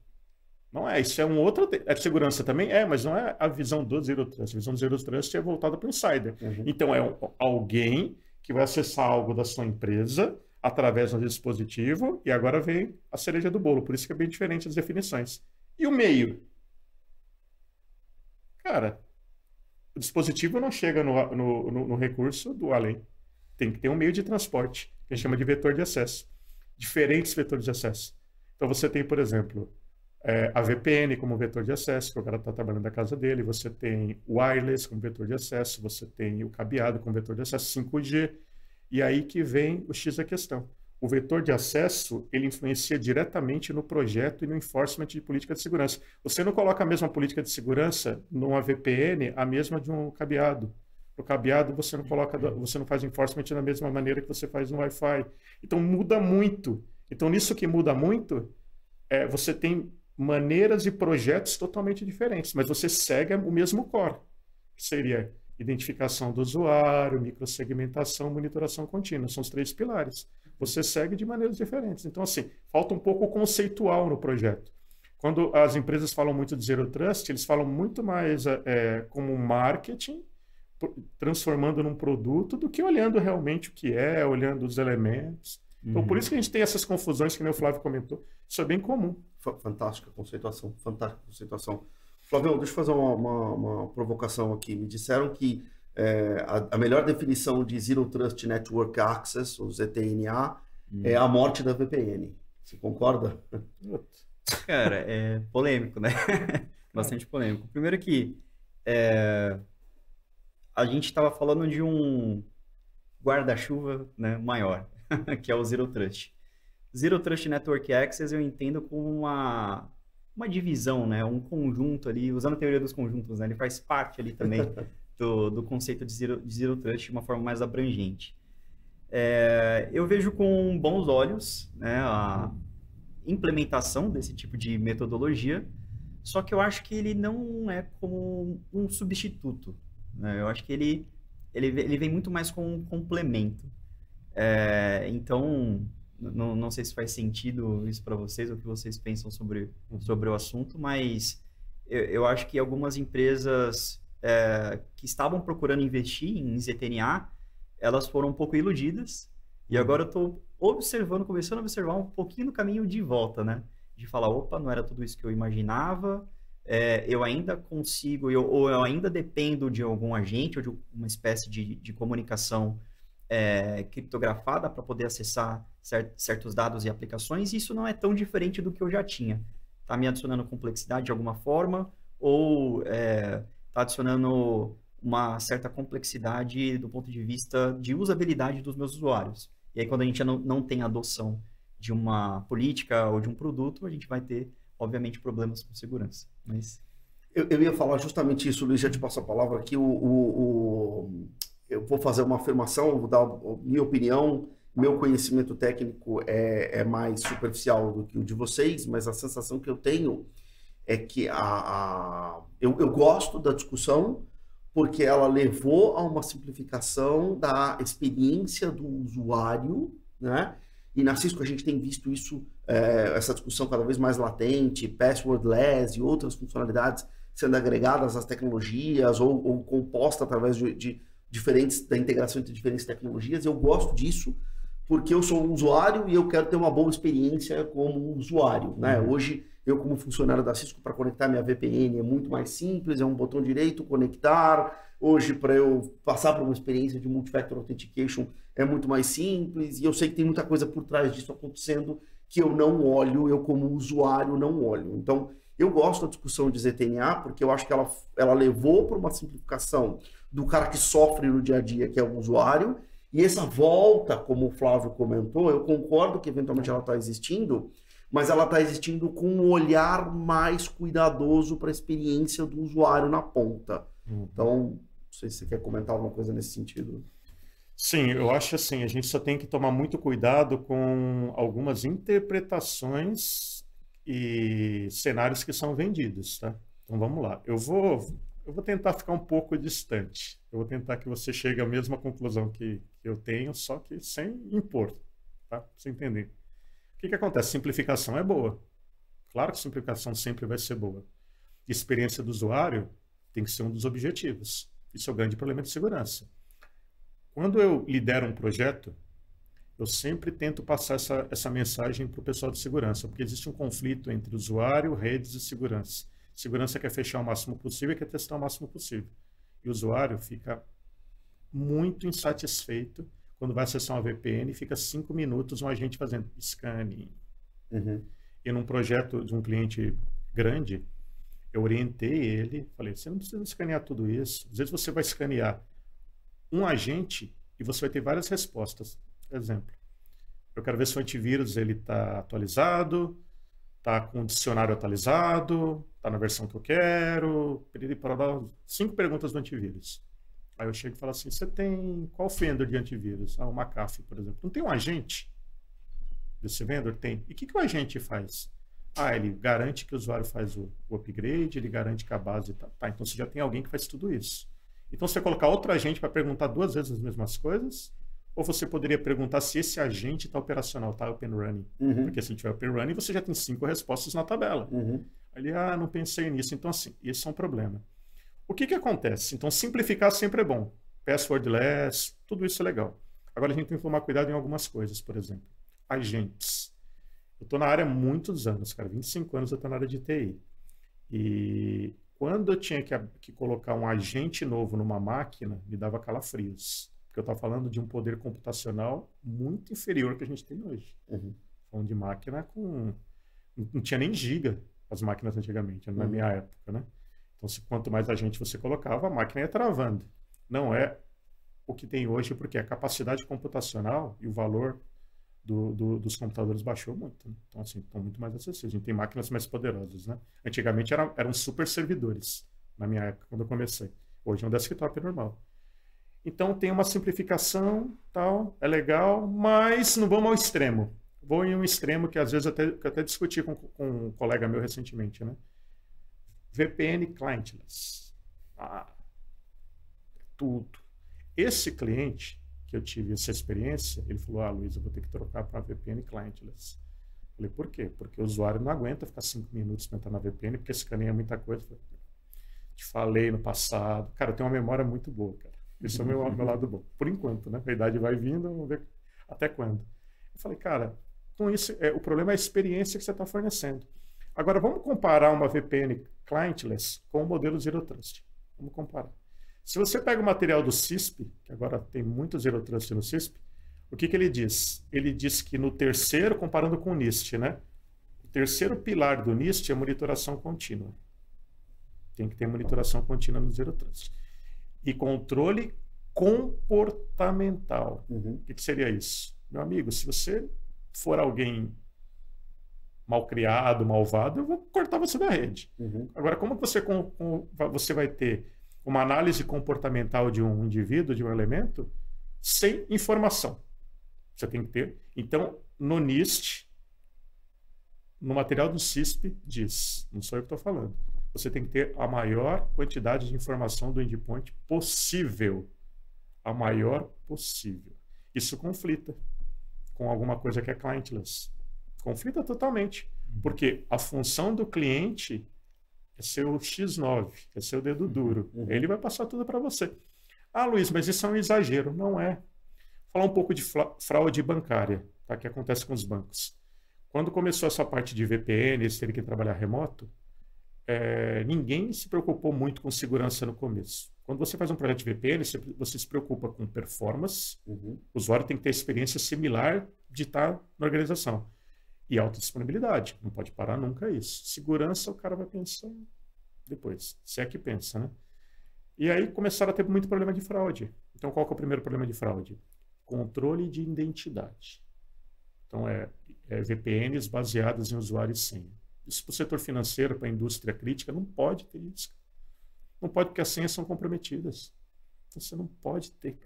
Não é, isso é um outro... segurança também mas não é a visão do Zero Trust. A visão do Zero Trust é voltada para o insider. Então, é alguém que vai acessar algo da sua empresa através do dispositivo, e agora vem a cereja do bolo. Por isso que é bem diferente as definições. E o meio? Cara, o dispositivo não chega no recurso do além. Tem que ter um meio de transporte, que a gente chama de vetor de acesso. Diferentes vetores de acesso. Então, você tem, por exemplo, a VPN como vetor de acesso, que o cara está trabalhando da casa dele. Você tem o wireless como vetor de acesso. Você tem o cabeado como vetor de acesso 5G. E aí que vem o X da questão. O vetor de acesso, ele influencia diretamente no projeto e no enforcement de política de segurança. Você não coloca a mesma política de segurança numa VPN, a mesma de um cabeado. No cabeado, você não faz enforcement da mesma maneira que você faz no Wi-Fi. Então, muda muito. Então, nisso que muda muito, você tem maneiras e projetos totalmente diferentes, mas você segue o mesmo core, que seria identificação do usuário, microsegmentação, monitoração contínua. São os 3 pilares. Você segue de maneiras diferentes. Então, assim, falta um pouco conceitual no projeto. Quando as empresas falam muito de Zero Trust, eles falam muito mais como marketing, transformando num produto, do que olhando realmente o que olhando os elementos. Então, por isso que a gente tem essas confusões que nem o Flávio comentou. Isso é bem comum. Fantástica conceituação. Fantástica conceituação. Flávio, deixa eu fazer uma provocação aqui. Me disseram que a melhor definição de Zero Trust Network Access, ou ZTNA, é a morte da VPN. Você concorda? Cara, é polêmico, né? Bastante polêmico. Primeiro que a gente estava falando de um guarda-chuva, né, maior, que é o Zero Trust. Zero Trust Network Access eu entendo como uma divisão, né? Um conjunto ali, usando a teoria dos conjuntos, né? Ele faz parte ali também do conceito de Zero Trust de uma forma mais abrangente. Eu vejo com bons olhos, né, a implementação desse tipo de metodologia, só que eu acho que ele não é como um substituto, né? Eu acho que ele vem muito mais como um complemento. Então, não sei se faz sentido isso para vocês, ou o que vocês pensam sobre o assunto, mas eu acho que algumas empresas que estavam procurando investir em ZTNA, elas foram um pouco iludidas, e agora eu estou começando a observar um pouquinho no caminho de volta, né? De falar, opa, não era tudo isso que eu imaginava, eu ainda consigo, ou eu ainda dependo de algum agente, ou de uma espécie de comunicação criptografada para poder acessar certos dados e aplicações, e isso não é tão diferente do que eu já tinha. Está me adicionando complexidade de alguma forma, ou está adicionando uma certa complexidade do ponto de vista de usabilidade dos meus usuários. E aí, quando a gente não tem adoção de uma política ou de um produto, a gente vai ter, obviamente, problemas com segurança. Mas... Eu ia falar justamente isso, Luiz, já te passo a palavra aqui. Eu vou fazer uma afirmação, vou dar a minha opinião. Meu conhecimento técnico é mais superficial do que o de vocês, mas a sensação que eu tenho é que eu gosto da discussão porque ela levou a uma simplificação da experiência do usuário, né? E na Cisco a gente tem visto isso, essa discussão cada vez mais latente, passwordless e outras funcionalidades sendo agregadas às tecnologias ou composta através de da integração entre diferentes tecnologias. Eu gosto disso porque eu sou um usuário e eu quero ter uma boa experiência como usuário, né? Hoje, eu como funcionário da Cisco, para conectar minha VPN é muito mais simples, é um botão direito, conectar. Hoje, para eu passar por uma experiência de multifactor authentication, é muito mais simples, e eu sei que tem muita coisa por trás disso acontecendo que eu não olho, eu como usuário não olho. Então, eu gosto da discussão de ZTNA, porque eu acho que ela levou para uma simplificação do cara que sofre no dia a dia, que é o usuário, e essa volta, como o Flávio comentou, eu concordo que eventualmente ela está existindo, mas ela está existindo com um olhar mais cuidadoso para a experiência do usuário na ponta. Então, não sei se você quer comentar alguma coisa nesse sentido. Sim, eu acho assim, a gente só tem que tomar muito cuidado com algumas interpretações e cenários que são vendidos, tá? Então vamos lá. Eu vou tentar ficar um pouco distante. Eu vou tentar que você chegue à mesma conclusão que eu tenho, só que sem impor, tá? Pra você entender. O que acontece? Simplificação é boa. Claro que simplificação sempre vai ser boa. Experiência do usuário tem que ser um dos objetivos. Isso é o grande problema de segurança. Quando eu lidero um projeto, eu sempre tento passar essa mensagem para o pessoal de segurança, porque existe um conflito entre usuário, redes e segurança. Segurança quer fechar o máximo possível e quer testar o máximo possível. E o usuário fica muito insatisfeito quando vai acessar uma VPN e fica 5 minutos um agente fazendo scanning. E num projeto de um cliente grande, eu orientei ele, falei, você não precisa escanear tudo isso. Às vezes você vai escanear um agente e você vai ter várias respostas. Por exemplo, eu quero ver se o antivírus está atualizado, está com o dicionário atualizado, está na versão que eu quero, para dar 5 perguntas do antivírus. Aí eu chego e falo assim, você tem qual vendor de antivírus? O McAfee, por exemplo. Não tem um agente desse vendor? Tem. E o que o agente faz? Ele garante que o usuário faz o upgrade, ele garante que a base está... Tá, então você já tem alguém que faz tudo isso. Então você colocar outro agente para perguntar 2 vezes as mesmas coisas, ou você poderia perguntar se esse agente está operacional, está open running. Porque se ele estiver open running, você já tem 5 respostas na tabela. Ele, não pensei nisso. Então, assim, esse é um problema. O que acontece? Então, simplificar sempre é bom. Passwordless, tudo isso é legal. Agora, a gente tem que tomar cuidado em algumas coisas, por exemplo. Agentes. Eu estou na área há muitos anos, cara. 25 anos eu estou na área de TI. E quando eu tinha que colocar um agente novo numa máquina, me dava calafrios. Porque eu estava falando de um poder computacional muito inferior que a gente tem hoje. Falando de máquina com... Não tinha nem giga as máquinas antigamente, na minha época, né? Então, quanto mais agente você colocava, a máquina ia travando. Não é o que tem hoje, porque a capacidade computacional e o valor dos computadores baixou muito. Né? Então, assim, estão muito mais acessíveis. A gente tem máquinas mais poderosas, né? Antigamente eram super servidores, na minha época, quando eu comecei. Hoje é um desktop normal. Então, tem uma simplificação, tal, é legal, mas não vamos ao extremo. Vou em um extremo que, às vezes, que eu até discuti com um colega meu recentemente, né? VPN clientless. Tudo. Esse cliente que eu tive essa experiência, ele falou, Luiz, eu vou ter que trocar para VPN clientless. Eu falei, por quê? Porque o usuário não aguenta ficar 5 minutos para entrar na VPN, porque escaneia muita coisa. Te falei no passado. Cara, eu tenho uma memória muito boa, cara. Esse é o meu lado bom. Por enquanto, né? A idade vai vindo, vamos ver até quando. Eu falei, cara, com isso, o problema é a experiência que você está fornecendo. Agora, vamos comparar uma VPN clientless com o modelo Zero Trust. Vamos comparar. Se você pega o material do CISP, que agora tem muito Zero Trust no CISP, o que ele diz? Ele diz que no terceiro, comparando com o NIST, né? O terceiro pilar do NIST é monitoração contínua. Tem que ter monitoração contínua no Zero Trust. E controle comportamental. O que seria isso? Meu amigo, se você for alguém malcriado, malvado, eu vou cortar você da rede. Agora, como que você vai ter uma análise comportamental de um indivíduo, de um elemento, sem informação? Você tem que ter. Então, no NIST, no material do CISP, diz, não sou eu que estou falando, você tem que ter a maior quantidade de informação do endpoint possível. A maior possível. Isso conflita com alguma coisa que é clientless. Conflita totalmente. Porque a função do cliente é ser o X9, é ser o dedo duro. Ele vai passar tudo para você. Ah, Luiz, mas isso é um exagero. Não é. Vou falar um pouco de fraude bancária, tá? Que acontece com os bancos. Quando começou essa parte de VPN, eles terem que trabalhar remoto, ninguém se preocupou muito com segurança no começo. Quando você faz um projeto de VPN, você se preocupa com performance, o usuário tem que ter experiência similar de estar na organização. E alta disponibilidade, não pode parar nunca isso. Segurança, o cara vai pensar depois, se é que pensa, né? E aí começaram a ter muito problema de fraude. Então, qual que é o primeiro problema de fraude? Controle de identidade. Então, VPNs baseadas em usuário e senha. Isso para o setor financeiro, para a indústria crítica, não pode ter isso. Não pode, porque as senhas são comprometidas. Você não pode ter.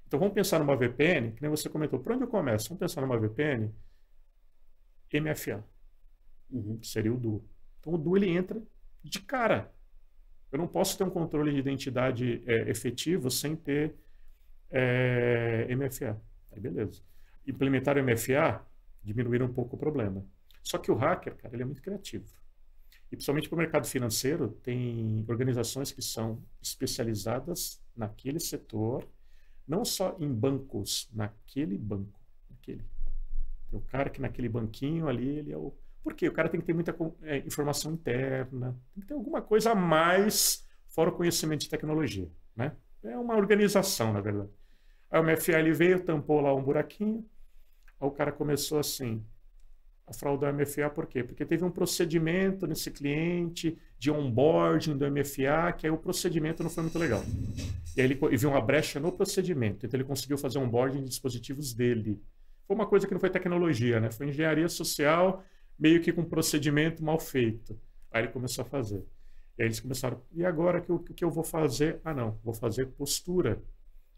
Então, vamos pensar numa VPN, que nem você comentou. Por onde eu começo? Vamos pensar numa VPN MFA, que seria o DU. Então, o DU ele entra de cara. Eu não posso ter um controle de identidade efetivo sem ter MFA. Aí, beleza. Implementar o MFA, diminuir um pouco o problema. Só que o hacker, cara, ele é muito criativo. E principalmente para o mercado financeiro, tem organizações que são especializadas naquele setor, não só em bancos, naquele banco. Tem o cara que naquele banquinho ali, ele é o... Por quê? O cara tem que ter muita informação interna, tem que ter alguma coisa a mais fora o conhecimento de tecnologia, né? É uma organização, na verdade. Aí o MFA ele veio, tampou lá um buraquinho, aí o cara começou assim... A fraudar o MFA, por quê? Porque teve um procedimento nesse cliente de onboarding do MFA, que aí o procedimento não foi muito legal. E aí ele viu uma brecha no procedimento, então ele conseguiu fazer onboarding de dispositivos dele. Foi uma coisa que não foi tecnologia, né? Foi engenharia social, meio que com um procedimento mal feito. Aí ele começou a fazer. E aí eles começaram, e agora o que eu vou fazer? Ah, não, vou fazer postura.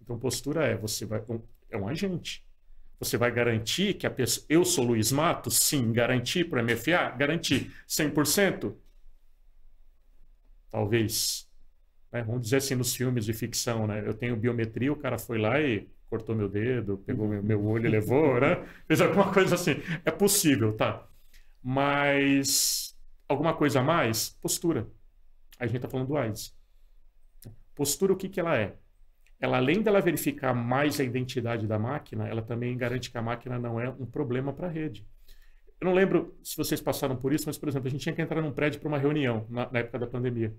Então postura é um agente. Você vai garantir que a pessoa... Eu sou Luiz Matos? Sim. Garantir para o MFA? Garantir 100%? Talvez. Né? Vamos dizer assim nos filmes de ficção, né? Eu tenho biometria, o cara foi lá e cortou meu dedo, pegou meu olho e levou, né? Fez alguma coisa assim. É possível, tá? Mas alguma coisa a mais? Postura. Aí a gente está falando do AIDS. Postura, o que ela é? Ela, além dela verificar mais a identidade da máquina, ela também garante que a máquina não é um problema para a rede. Eu não lembro se vocês passaram por isso, mas, por exemplo, a gente tinha que entrar num prédio para uma reunião na época da pandemia.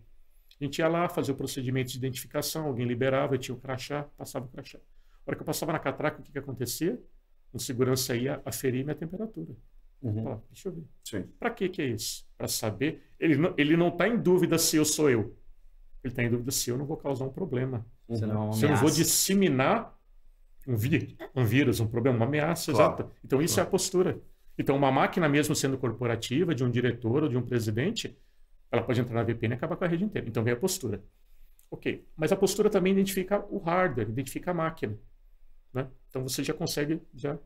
A gente ia lá fazer o procedimento de identificação, alguém liberava, eu tinha o crachá, passava o crachá. A hora que eu passava na catraca, o que acontecia? Um segurança ia aferir minha temperatura. Fala, deixa eu ver. Para que é isso? Para saber. Ele não está em dúvida se eu sou eu. Ele está em dúvida se eu não vou causar um problema. Se eu não vou disseminar um vírus, um problema, uma ameaça, exata. Então, isso é a postura. Então, uma máquina mesmo sendo corporativa, de um diretor ou de um presidente, ela pode entrar na VPN e acabar com a rede inteira. Então, vem a postura. Ok. Mas a postura também identifica o hardware, identifica a máquina. Né? Então, você já consegue... O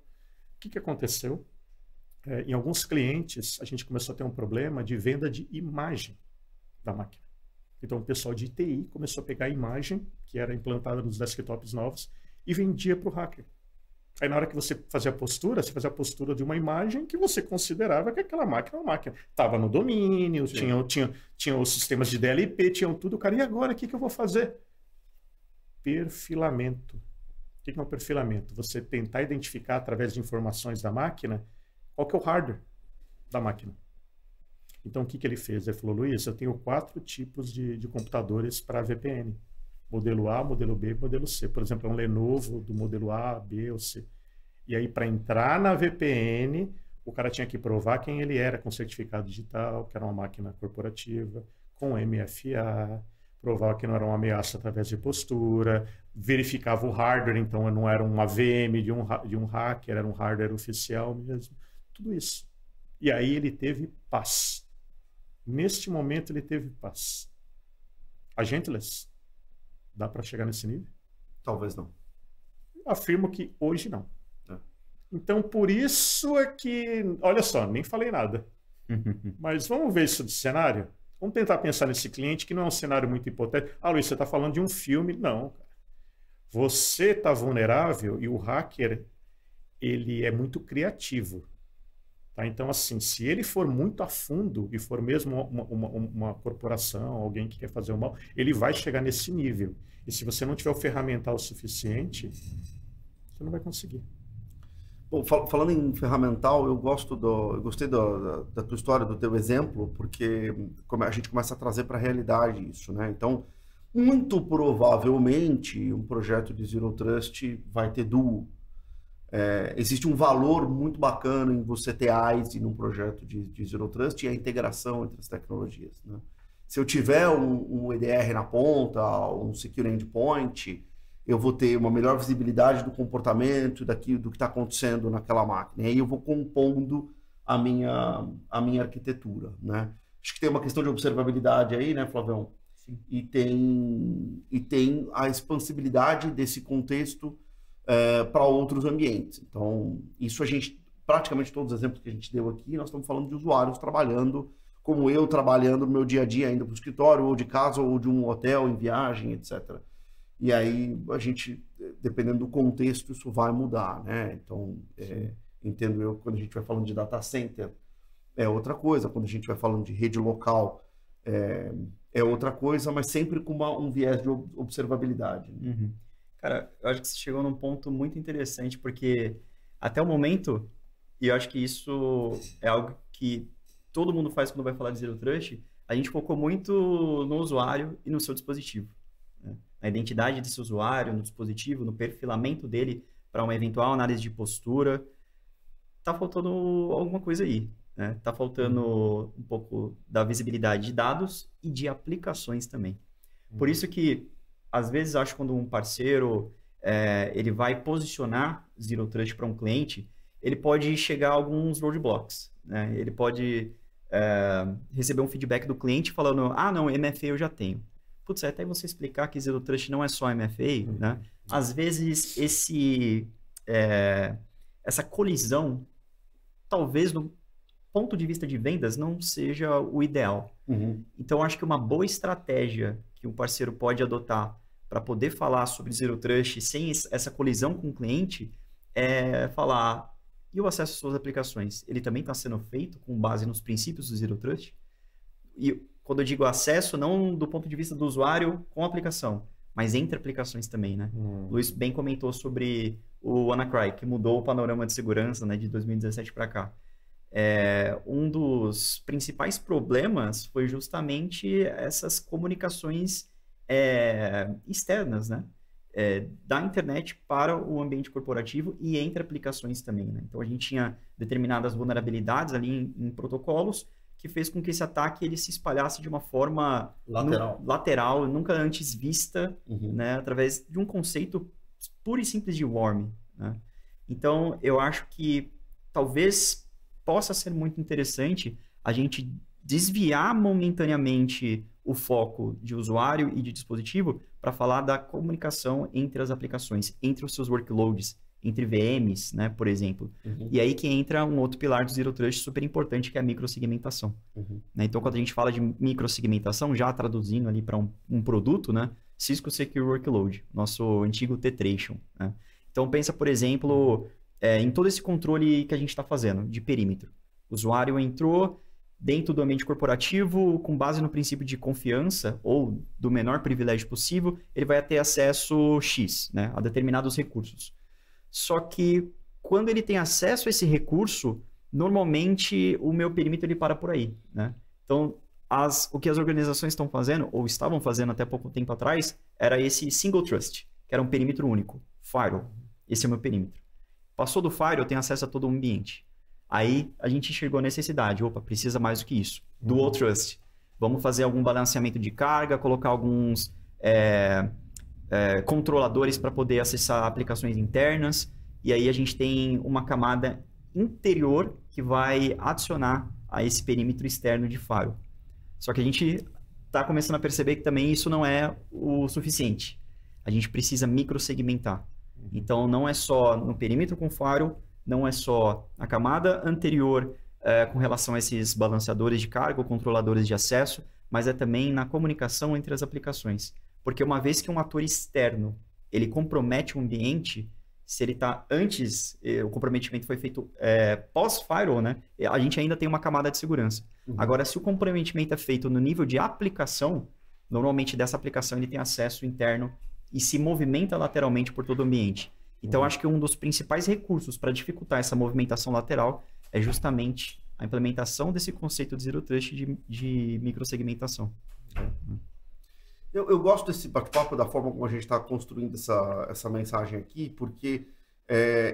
que aconteceu? Em alguns clientes, a gente começou a ter um problema de venda de imagem da máquina. Então, o pessoal de TI começou a pegar a imagem que era implantada nos desktops novos e vendia para o hacker. Aí, na hora que você fazia a postura, você fazia a postura de uma imagem que você considerava que aquela máquina era uma máquina. Estava no domínio, tinha os sistemas de DLP, tinham tudo. Cara, e agora, o que eu vou fazer? Perfilamento. O que é um perfilamento? Você tentar identificar, através de informações da máquina, qual que é o hardware da máquina. Então, o que ele fez? Ele falou, Luiz, eu tenho 4 tipos de computadores para VPN. modelo A, modelo B, modelo C. Por exemplo, é um Lenovo do modelo A, B ou C. E aí, para entrar na VPN, o cara tinha que provar quem ele era com certificado digital, que era uma máquina corporativa, com MFA, provar que não era uma ameaça através de postura, verificava o hardware, então não era uma VM de um hacker, era um hardware oficial mesmo. Tudo isso. E aí ele teve paz. Neste momento ele teve paz. Agentless? Dá para chegar nesse nível? Talvez não. Afirmo que hoje não. É. Então, por isso é que... Olha só, nem falei nada. Mas vamos ver isso de cenário? Vamos tentar pensar nesse cliente que não é um cenário muito hipotético. Ah, Luiz, você está falando de um filme. Não, cara. Você está vulnerável e o hacker, ele é muito criativo. Tá? Então, assim, se ele for muito a fundo e for mesmo uma corporação, alguém que quer fazer o mal, ele vai chegar nesse nível. E se você não tiver o ferramental suficiente, você não vai conseguir. Bom, falando em ferramental, eu gostei da tua história, do teu exemplo, porque a gente começa a trazer para a realidade isso, né? Então, muito provavelmente, um projeto de Zero Trust vai ter duo. Existe um valor muito bacana em você ter ISE num projeto de Zero Trust e a integração entre as tecnologias, né? Se eu tiver um EDR na ponta, um Secure Endpoint, eu vou ter uma melhor visibilidade do comportamento, do que está acontecendo naquela máquina. E aí eu vou compondo a minha arquitetura, né? Acho que tem uma questão de observabilidade aí, né, Flavião? Sim. E tem a expansibilidade desse contexto para outros ambientes. Então, isso praticamente todos os exemplos que a gente deu aqui, nós estamos falando de usuários trabalhando, como eu trabalhando no meu dia a dia, indo para o escritório, ou de casa, ou de um hotel, em viagem, etc. E aí, a gente, dependendo do contexto, isso vai mudar, né? Então, entendo eu que quando a gente vai falando de data center, é outra coisa. Quando a gente vai falando de rede local, é outra coisa, mas sempre com um viés de observabilidade. Né? Uhum. Cara, eu acho que você chegou num ponto muito interessante, porque até o momento, e eu acho que isso é algo que todo mundo faz quando vai falar de Zero Trust, a gente focou muito no usuário e no seu dispositivo. Né? Na identidade desse usuário, no dispositivo, no perfilamento dele para uma eventual análise de postura. Tá faltando alguma coisa aí. Né? Tá faltando um pouco da visibilidade de dados e de aplicações também. Por isso que, às vezes, acho que quando um parceiro ele vai posicionar Zero Trust para um cliente, ele pode chegar a alguns roadblocks. Né? Ele pode receber um feedback do cliente falando, não, MFA eu já tenho. Putz, até você explicar que Zero Trust não é só MFA, né? Às vezes essa colisão, talvez do ponto de vista de vendas, não seja o ideal. Então, acho que uma boa estratégia que um parceiro pode adotar para poder falar sobre Zero Trust sem essa colisão com o cliente é falar, e o acesso às suas aplicações? Ele também está sendo feito com base nos princípios do Zero Trust? E quando eu digo acesso, não do ponto de vista do usuário com a aplicação, mas entre aplicações também, né? O Luiz bem comentou sobre o WannaCry, que mudou o panorama de segurança, né, de 2017 para cá. Um dos principais problemas foi justamente essas comunicações externas, né? Da internet para o ambiente corporativo e entre aplicações também, né? Então, a gente tinha determinadas vulnerabilidades ali em protocolos que fez com que esse ataque ele se espalhasse de uma forma lateral, nunca antes vista, né? Através de um conceito puro e simples de worm, né? Então, eu acho que talvez possa ser muito interessante a gente desviar momentaneamente o foco de usuário e de dispositivo para falar da comunicação entre as aplicações, entre os seus workloads, entre VMs, né, por exemplo. E aí que entra um outro pilar do Zero Trust super importante, que é a microsegmentação. Né? Então, quando a gente fala de microsegmentação, já traduzindo ali para um produto, né, Cisco Secure Workload, nosso antigo Tetration. Né? Então, pensa, por exemplo, em todo esse controle que a gente está fazendo de perímetro. O usuário entrou dentro do ambiente corporativo, com base no princípio de confiança ou do menor privilégio possível, ele vai ter acesso X, né, a determinados recursos. Só que quando ele tem acesso a esse recurso, normalmente o meu perímetro ele para por aí, né? Então, o que as organizações estão fazendo, ou estavam fazendo até pouco tempo atrás, era esse Single Trust, que era um perímetro único, Firewall. Esse é o meu perímetro. Passou do Firewall, eu tenho acesso a todo o ambiente. Aí a gente enxergou a necessidade, opa, precisa mais do que isso. Dual Trust. Vamos fazer algum balanceamento de carga, colocar alguns controladores para poder acessar aplicações internas, e aí a gente tem uma camada interior que vai adicionar a esse perímetro externo de firewall. Só que a gente está começando a perceber que também isso não é o suficiente. A gente precisa microsegmentar. Então, não é só no perímetro com firewall, não é só a camada anterior com relação a esses balanceadores de carga ou controladores de acesso, mas é também na comunicação entre as aplicações. Porque uma vez que um ator externo ele compromete o ambiente, se ele está antes, o comprometimento foi feito pós-firewall, né? A gente ainda tem uma camada de segurança. Agora, se o comprometimento é feito no nível de aplicação, normalmente dessa aplicação ele tem acesso interno e se movimenta lateralmente por todo o ambiente. Então, acho que um dos principais recursos para dificultar essa movimentação lateral é justamente a implementação desse conceito de Zero Trust de microsegmentação. Eu gosto desse bate-papo, da forma como a gente está construindo essa mensagem aqui, porque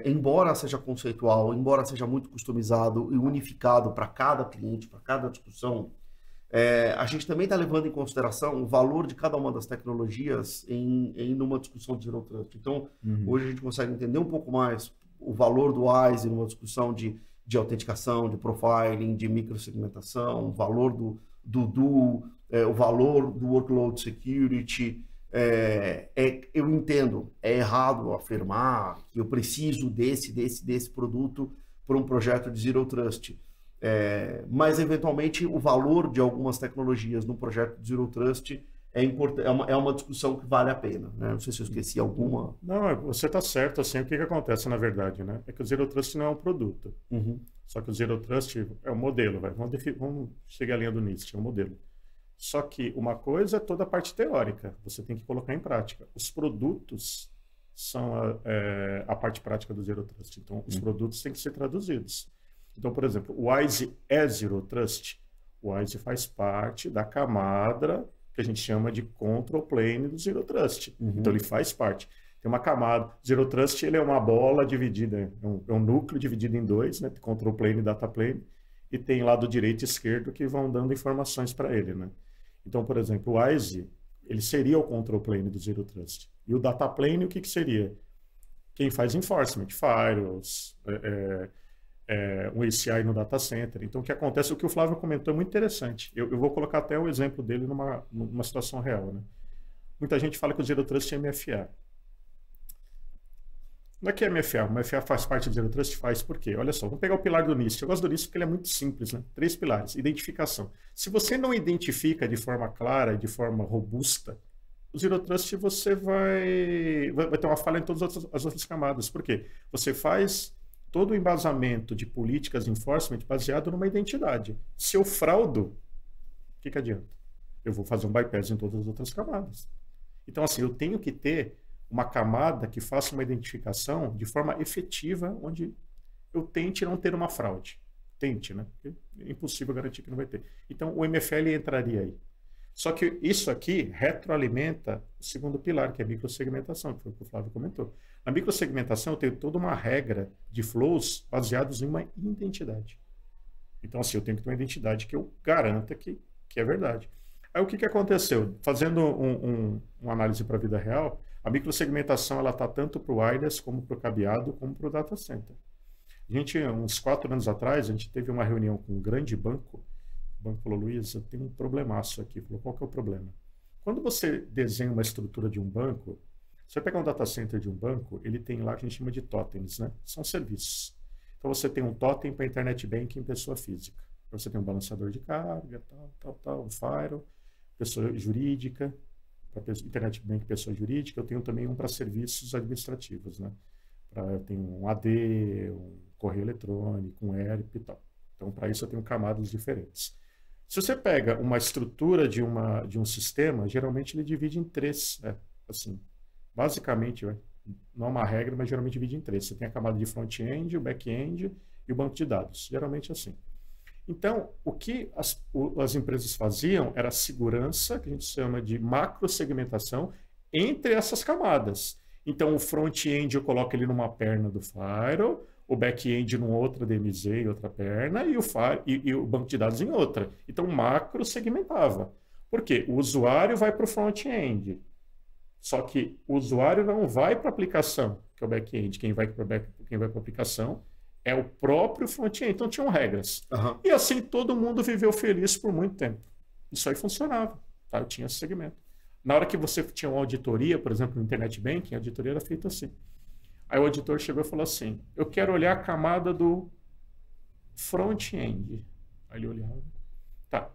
embora seja conceitual, embora seja muito customizado e unificado para cada cliente, para cada discussão, a gente também está levando em consideração o valor de cada uma das tecnologias em uma discussão de Zero Trust. Então, hoje a gente consegue entender um pouco mais o valor do WISE numa discussão de autenticação, de profiling, de microsegmentação, o valor do DUO, o valor do workload security. Eu entendo, é errado afirmar que eu preciso desse produto para um projeto de Zero Trust. Mas, eventualmente, o valor de algumas tecnologias no projeto de Zero Trust é uma discussão que vale a pena. Né? Não sei se eu esqueci alguma. Não, você está certo. Assim, o que acontece, na verdade, né? É que o Zero Trust não é um produto. Só que o Zero Trust é um modelo. Vamos chegar à linha do NIST, é um modelo. Só que uma coisa é toda a parte teórica. Você tem que colocar em prática. Os produtos são a parte prática do Zero Trust. Então, os produtos têm que ser traduzidos. Então, por exemplo, o WISE é Zero Trust. O WISE faz parte da camada que a gente chama de Control Plane do Zero Trust. Então, ele faz parte. Tem uma camada. Zero Trust, ele é uma bola dividida, é um núcleo dividido em dois, né? Control Plane e Data Plane. E tem lado direito e esquerdo que vão dando informações para ele, né? Então, por exemplo, o WISE, ele seria o Control Plane do Zero Trust. E o Data Plane, o que seria? Quem faz enforcement, firewalls, um ACI no data center. Então, o que acontece, o que o Flávio comentou é muito interessante. Eu vou colocar até o exemplo dele numa situação real, né? Muita gente fala que o Zero Trust é MFA. Não é que é MFA, o MFA faz parte do Zero Trust, faz por quê? Olha só, vamos pegar o pilar do NIST. Eu gosto do NIST porque ele é muito simples, né? 3 pilares. Identificação. Se você não identifica de forma clara, de forma robusta, o Zero Trust você vai ter uma falha em todas as outras camadas. Por quê? Você faz todo o embasamento de políticas de enforcement baseado numa identidade. Se eu fraudo, o que adianta? Eu vou fazer um bypass em todas as outras camadas. Então, assim, eu tenho que ter uma camada que faça uma identificação de forma efetiva, onde eu tente não ter uma fraude. Tente, né? Porque é impossível garantir que não vai ter. Então, o MFL entraria aí. Só que isso aqui retroalimenta o segundo pilar, que é a microsegmentação, que foi o que o Flávio comentou. Na microsegmentação, eu tenho toda uma regra de flows baseados em uma identidade. Então, assim, eu tenho que ter uma identidade que eu garanta que é verdade. Aí, o que aconteceu? Fazendo uma análise para a vida real, a microsegmentação ela está tanto para o wireless, como para o cabeado, como para o data center. A gente, uns 4 anos atrás, a gente teve uma reunião com um grande banco. O banco falou, Luiz, eu tenho um problemaço aqui. Falou, qual que é o problema? Quando você desenha uma estrutura de um banco, você vai pegar um data center de um banco, ele tem lá que a gente chama de totens, né? São serviços. Então, você tem um totem para internet banking pessoa física. Então, você tem um balanceador de carga, um firewall, pessoa jurídica, para internet bank pessoa jurídica. Eu tenho também um para serviços administrativos, né? Eu tenho um AD, um correio eletrônico, um ERP e tal. Então, para isso eu tenho camadas diferentes. Se você pega uma estrutura de um sistema, geralmente ele divide em 3, né? Assim, basicamente, não é uma regra, mas geralmente divide em 3. Você tem a camada de front-end, o back-end e o banco de dados. Geralmente assim. Então, o que as empresas faziam era segurança, que a gente chama de macrosegmentação, entre essas camadas. Então, o front-end eu coloco ele numa perna do firewall, o back-end numa outra DMZ em outra perna e o banco de dados em outra. Então, macro segmentava. Por quê? O usuário vai para o front-end. Só que o usuário não vai para a aplicação, que é o back-end. Quem vai para a aplicação é o próprio front-end. Então, tinham regras. Uhum. E assim, todo mundo viveu feliz por muito tempo. Isso aí funcionava. Tá? Eu tinha esse segmento. Na hora que você tinha uma auditoria, por exemplo, no Internet Banking, a auditoria era feita assim. Aí o auditor chegou e falou assim, eu quero olhar a camada do front-end. Aí ele olhava. Tá.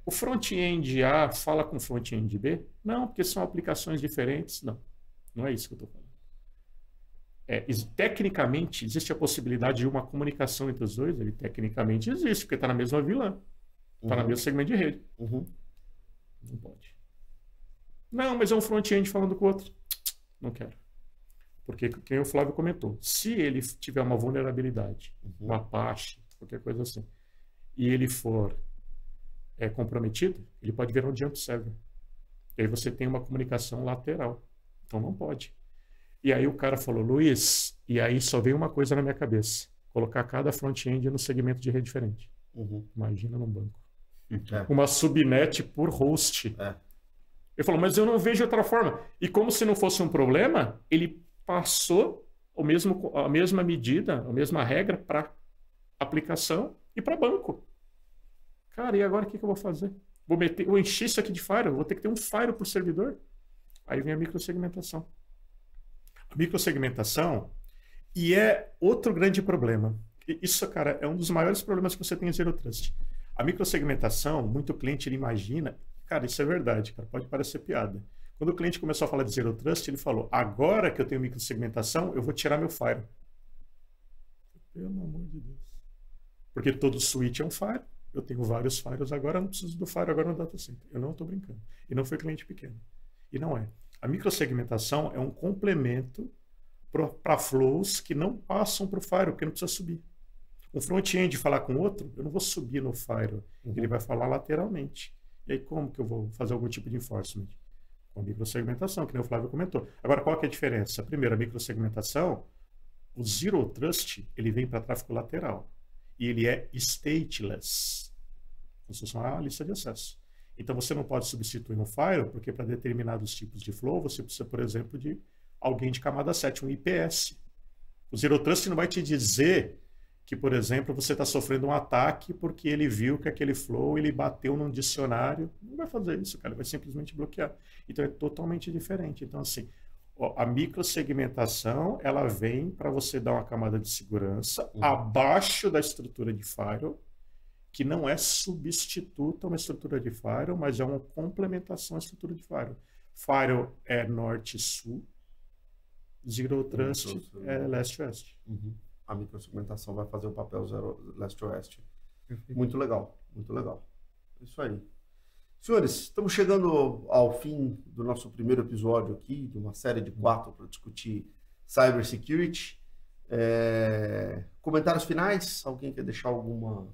O front-end A fala com o front-end B? Não, porque são aplicações diferentes. Não, não é isso que eu estou falando. Tecnicamente, existe a possibilidade de uma comunicação entre os dois? Ele tecnicamente existe, porque está na mesma VLAN. Está no mesmo segmento de rede. Não pode. Não, mas é um front-end falando com o outro. Não quero. Porque, quem o Flávio comentou, se ele tiver uma vulnerabilidade, um Apache, qualquer coisa assim, e ele for comprometido, ele pode virar um jump server. E aí você tem uma comunicação lateral. Então não pode. E aí o cara falou, Luiz, e aí só veio uma coisa na minha cabeça, colocar cada front-end no segmento de rede diferente. Imagina num banco. Uma subnet por host. Ele falou, mas eu não vejo outra forma. E como se não fosse um problema, ele passou a mesma medida, a mesma regra para aplicação e para banco. Cara, e agora o que eu vou fazer? Vou encher isso aqui de firewall, vou ter que ter um firewall por servidor. Aí vem a microsegmentação. A microsegmentação, e é outro grande problema. Isso, cara, é um dos maiores problemas que você tem em Zero Trust. A microsegmentação, muito cliente ele imagina, cara, isso é verdade, cara, pode parecer piada. Quando o cliente começou a falar de Zero Trust, ele falou, agora que eu tenho microsegmentação, eu vou tirar meu firewall. Pelo amor de Deus. Porque todo switch é um firewall. Eu tenho vários firewalls agora, eu não preciso do firewall agora no data center. Eu não estou brincando. E não foi cliente pequeno. E não é. A microsegmentação é um complemento para flows que não passam para o firewall, porque não precisa subir. Um front-end falar com outro, eu não vou subir no firewall. Ele vai falar lateralmente. E aí como que eu vou fazer algum tipo de enforcement? Com a microsegmentação, que nem o Flávio comentou. Agora, qual que é a diferença? Primeiro, a microsegmentação, o Zero Trust, ele vem para tráfego lateral. E ele é stateless. Como se fosse uma lista de acesso. Então, você não pode substituir um firewall, porque para determinados tipos de flow, você precisa, por exemplo, de alguém de camada 7, um IPS. O Zero Trust não vai te dizer que, por exemplo, você está sofrendo um ataque porque ele viu que aquele flow ele bateu num dicionário. Não vai fazer isso, cara. Ele vai simplesmente bloquear. Então, é totalmente diferente. Então, assim, a microsegmentação, ela vem para você dar uma camada de segurança abaixo da estrutura de firewall, que não é substituto a uma estrutura de firewall, mas é uma complementação à estrutura de firewall. Firewall é norte-sul, Zero Trust é leste-oeste. A microsegmentação vai fazer o papel leste-oeste. Muito legal, muito legal. Isso aí. Senhores, estamos chegando ao fim do nosso primeiro episódio aqui, de uma série de 4 para discutir cybersecurity. Comentários finais? Alguém quer deixar alguma...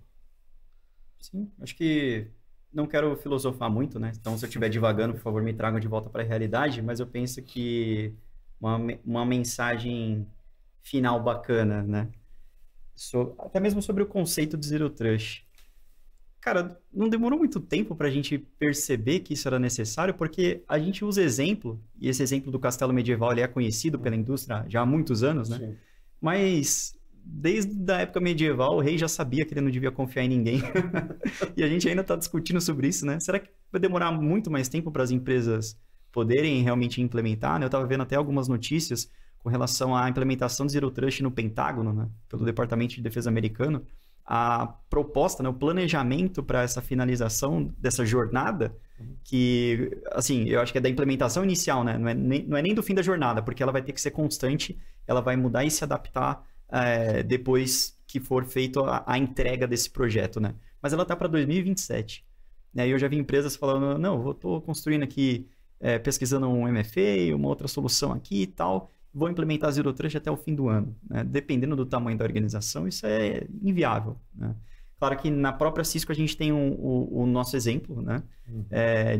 Sim, acho que não quero filosofar muito, né? Então, se eu estiver divagando, por favor, me tragam de volta para a realidade, mas eu penso que uma mensagem final bacana, né? Até mesmo sobre o conceito de Zero Trust. Cara, não demorou muito tempo para a gente perceber que isso era necessário, porque a gente usa exemplo, e esse exemplo do castelo medieval ele é conhecido pela indústria já há muitos anos, né? Sim. Mas desde a época medieval, o rei já sabia que ele não devia confiar em ninguém. E a gente ainda está discutindo sobre isso, né? Será que vai demorar muito mais tempo para as empresas poderem realmente implementar, né? Eu estava vendo até algumas notícias com relação à implementação de Zero Trust no Pentágono, né? Pelo Departamento de Defesa americano. A proposta, né? O planejamento para essa finalização dessa jornada, que, assim, eu acho que é da implementação inicial, né? Não é nem do fim da jornada, porque ela vai ter que ser constante, ela vai mudar e se adaptar depois que for feita a entrega desse projeto, né? Mas ela está para 2027. Né? E eu já vi empresas falando, não, eu estou construindo aqui, pesquisando um MFA, uma outra solução aqui e tal, vou implementar Zero Trust até o fim do ano. Né? Dependendo do tamanho da organização, isso é inviável. Né? Claro que na própria Cisco a gente tem o nosso exemplo, né?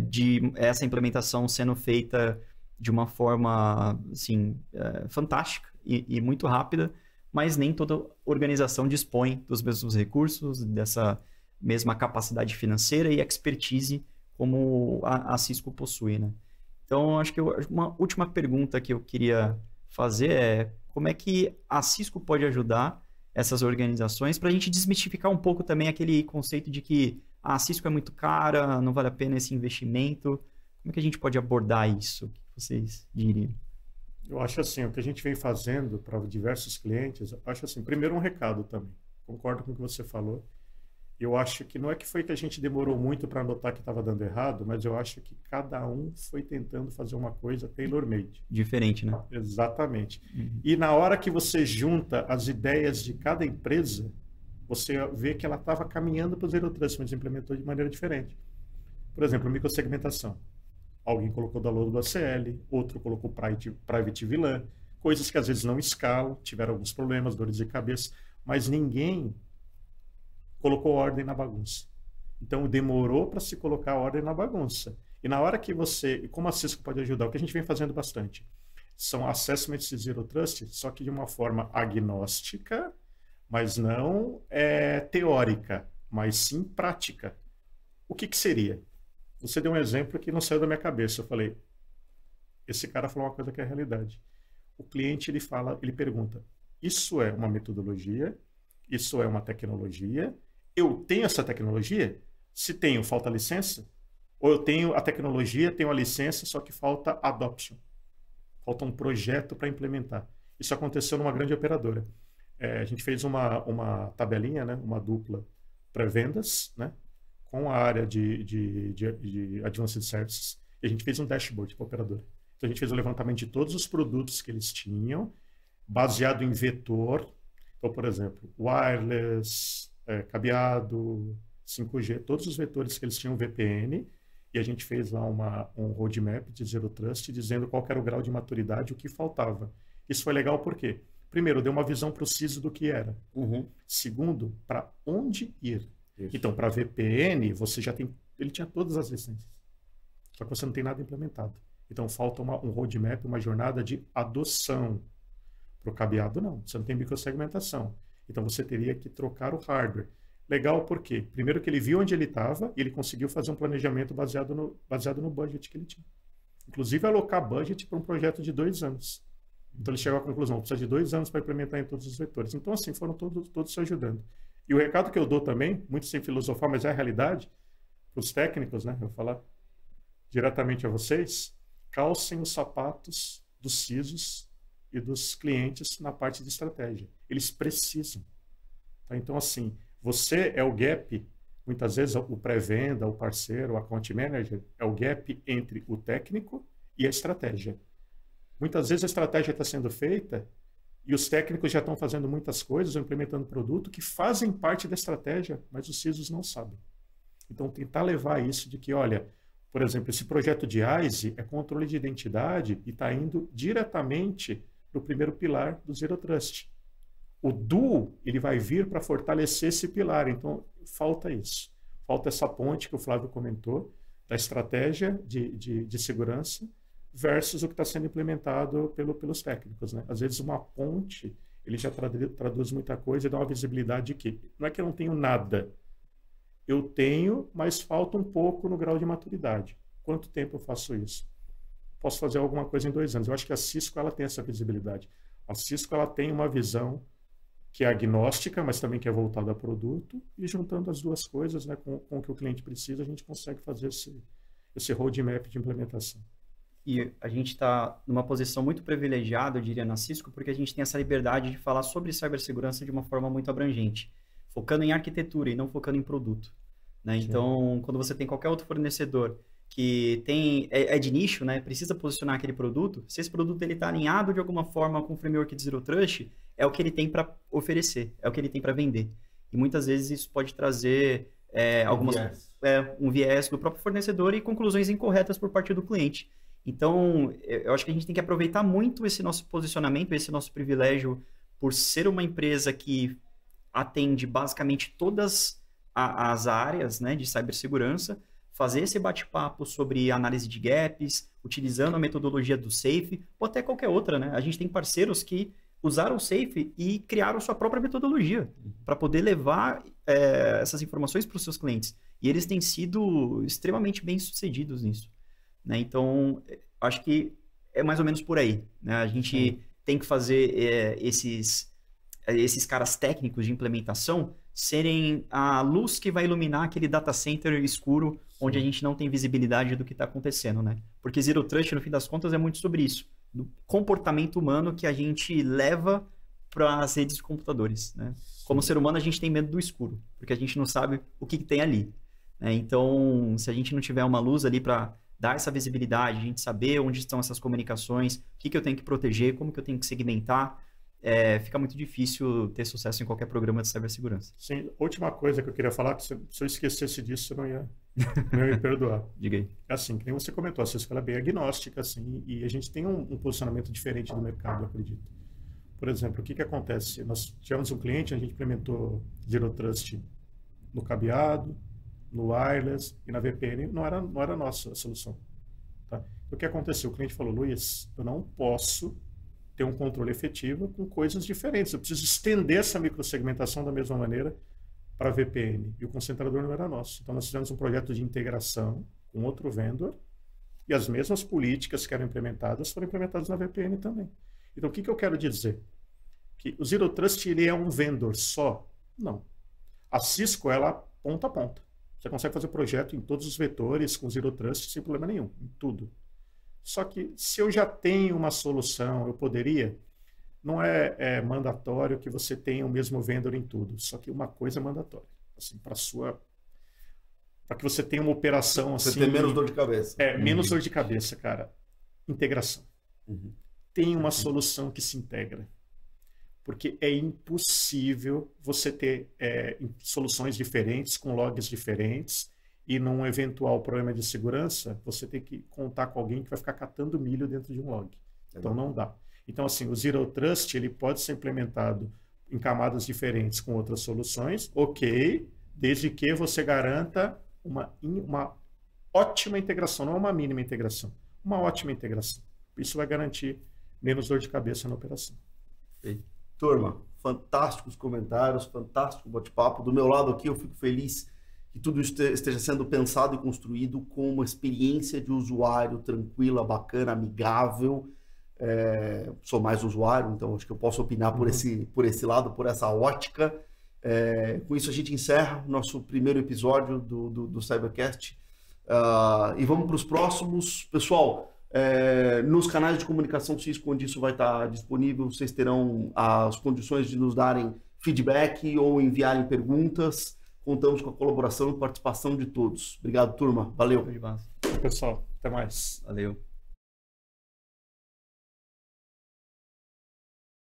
De essa implementação sendo feita de uma forma assim, fantástica e muito rápida, mas nem toda organização dispõe dos mesmos recursos, dessa mesma capacidade financeira e expertise como a Cisco possui, né? Então, acho que uma última pergunta que eu queria fazer é como é que a Cisco pode ajudar essas organizações para a gente desmistificar um pouco também aquele conceito de que a Cisco é muito cara, não vale a pena esse investimento. Como é que a gente pode abordar isso? O que vocês diriam? Eu acho assim, o que a gente vem fazendo para diversos clientes, acho assim, primeiro um recado também. Concordo com o que você falou. Eu acho que não é que foi que a gente demorou muito para notar que estava dando errado, mas eu acho que cada um foi tentando fazer uma coisa tailor-made. Diferente, né? Exatamente. E na hora que você junta as ideias de cada empresa, você vê que ela estava caminhando para o Zero Trust, mas implementou de maneira diferente. Por exemplo, microsegmentação. Alguém colocou download do ACL, outro colocou private VLAN, coisas que às vezes não escalam, tiveram alguns problemas, dores de cabeça, mas ninguém colocou ordem na bagunça. Então, demorou para se colocar ordem na bagunça. E na hora que você... Como a Cisco pode ajudar? O que a gente vem fazendo bastante são assessments de Zero Trust, só que de uma forma agnóstica, mas não teórica, mas sim prática. O que seria? Você deu um exemplo que não saiu da minha cabeça. Eu falei, esse cara falou uma coisa que é a realidade. O cliente, ele pergunta, isso é uma metodologia? Isso é uma tecnologia? Eu tenho essa tecnologia? Se tenho, falta licença? Ou eu tenho a tecnologia, tenho a licença, só que falta adoption. Falta um projeto para implementar. Isso aconteceu numa grande operadora. A gente fez uma tabelinha, né, uma dupla pré-vendas, né, com a área de Advanced Services. E a gente fez um dashboard para a operadora. Então, a gente fez o levantamento de todos os produtos que eles tinham, baseado em vetor. Então, por exemplo, wireless, cabeado, 5G, todos os vetores que eles tinham VPN, e a gente fez lá um roadmap de Zero Trust, dizendo qual era o grau de maturidade, o que faltava. Isso foi legal por quê? Primeiro, deu uma visão para o CISO do que era. Segundo, para onde ir. Isso. Então, para VPN, você já tem... Ele tinha todas as licenças. Só que você não tem nada implementado. Então, falta um roadmap, uma jornada de adoção. Para o cabeado, não. Você não tem microsegmentação. Então, você teria que trocar o hardware. Legal por quê? Primeiro que ele viu onde ele estava e ele conseguiu fazer um planejamento baseado no budget que ele tinha. Inclusive, alocar budget para um projeto de 2 anos. Então, ele chegou à conclusão, precisa de 2 anos para implementar em todos os vetores. Então, assim, foram todos se ajudando. E o recado que eu dou também, muito sem filosofar, mas é a realidade, para os técnicos, né? Eu vou falar diretamente a vocês, calcem os sapatos dos CISOs e dos clientes na parte de estratégia. Eles precisam. Tá? Então, assim, você é o gap, muitas vezes o pré-venda, o parceiro, o account manager, é o gap entre o técnico e a estratégia. Muitas vezes a estratégia está sendo feita e os técnicos já estão fazendo muitas coisas, implementando produto que fazem parte da estratégia, mas os CISOs não sabem. Então, tentar levar isso de que, olha, por exemplo, esse projeto de ISE é controle de identidade e está indo diretamente para o primeiro pilar do Zero Trust. O Duo, ele vai vir para fortalecer esse pilar. Então, falta isso. Falta essa ponte que o Flávio comentou, da estratégia de segurança versus o que está sendo implementado pelos técnicos. Né? Às vezes, uma ponte, ele já traduz muita coisa e dá uma visibilidade de que não é que eu não tenho nada. Eu tenho, mas falta um pouco no grau de maturidade. Quanto tempo eu faço isso? Posso fazer alguma coisa em 2 anos. Eu acho que a Cisco ela tem essa visibilidade. A Cisco ela tem uma visão que é agnóstica, mas também que é voltada a produto, e juntando as duas coisas, né, com o que o cliente precisa, a gente consegue fazer esse roadmap de implementação. E a gente está numa posição muito privilegiada, eu diria, na Cisco, porque a gente tem essa liberdade de falar sobre cibersegurança de uma forma muito abrangente, focando em arquitetura e não focando em produto. Né? Então, quando você tem qualquer outro fornecedor que é de nicho, né, precisa posicionar aquele produto, se esse produto está alinhado de alguma forma com o framework de Zero Trust, é o que ele tem para oferecer, é o que ele tem para vender. E muitas vezes isso pode trazer um viés do próprio fornecedor e conclusões incorretas por parte do cliente. Então, eu acho que a gente tem que aproveitar muito esse nosso posicionamento, esse nosso privilégio por ser uma empresa que atende basicamente todas as áreas, né, de cibersegurança, fazer esse bate-papo sobre análise de gaps, utilizando a metodologia do SAFe, ou até qualquer outra, né? A gente tem parceiros que usaram o SAFe e criaram sua própria metodologia para poder levar essas informações para os seus clientes. E eles têm sido extremamente bem-sucedidos nisso, né? Então, acho que é mais ou menos por aí, né? A gente tem que fazer esses caras técnicos de implementação serem a luz que vai iluminar aquele data center escuro onde a gente não tem visibilidade do que está acontecendo, né? Porque Zero Trust, no fim das contas, é muito sobre isso. Do comportamento humano que a gente leva para as redes de computadores, né? Como ser humano, a gente tem medo do escuro, porque a gente não sabe o que tem ali, né? Então, se a gente não tiver uma luz ali para dar essa visibilidade, a gente saber onde estão essas comunicações, o que eu tenho que proteger, como que eu tenho que segmentar, fica muito difícil ter sucesso em qualquer programa de cibersegurança. Sim, última coisa que eu queria falar, que se eu esquecesse disso, eu não ia me perdoar. Diga aí. É assim, que nem você comentou, a Cisco ela é bem agnóstica, assim, e a gente tem um posicionamento diferente do mercado, eu acredito. Por exemplo, o que acontece? Nós tivemos um cliente, a gente implementou Zero Trust no cabeado, no wireless e na VPN, não era nossa a solução. Tá? O que aconteceu? O cliente falou, Luiz, eu não posso ter um controle efetivo com coisas diferentes. Eu preciso estender essa microsegmentação da mesma maneira para a VPN. E o concentrador não era nosso. Então, nós fizemos um projeto de integração com outro vendor e as mesmas políticas que eram implementadas foram implementadas na VPN também. Então, o que eu quero dizer? Que o Zero Trust ele é um vendor só? Não. A Cisco, ela ponta a ponta. Você consegue fazer projeto em todos os vetores com Zero Trust sem problema nenhum, em tudo. Só que se eu já tenho uma solução, eu poderia... Não é mandatório que você tenha o mesmo vendor em tudo. Só que uma coisa é mandatória. Assim, para que você tenha uma operação assim... Você tem menos dor de cabeça. Menos dor de cabeça, cara. Integração. Tem uma solução que se integra. Porque é impossível você ter soluções diferentes, com logs diferentes, e num eventual problema de segurança, você tem que contar com alguém que vai ficar catando milho dentro de um log. Então, não dá. Então, assim, o Zero Trust ele pode ser implementado em camadas diferentes com outras soluções, ok, desde que você garanta uma ótima integração, não uma mínima integração, uma ótima integração. Isso vai garantir menos dor de cabeça na operação. Turma, fantásticos comentários, fantástico bate-papo. Do meu lado aqui, eu fico feliz que tudo esteja sendo pensado e construído com uma experiência de usuário tranquila, bacana, amigável. Sou mais usuário, então acho que eu posso opinar por esse lado, por essa ótica. Com isso a gente encerra o nosso primeiro episódio do Cybercast. E vamos para os próximos. Pessoal, nos canais de comunicação Cisco, onde isso vai estar disponível, vocês terão as condições de nos darem feedback ou enviarem perguntas. Contamos com a colaboração e participação de todos. Obrigado, turma. Valeu. Pessoal, até mais. Valeu.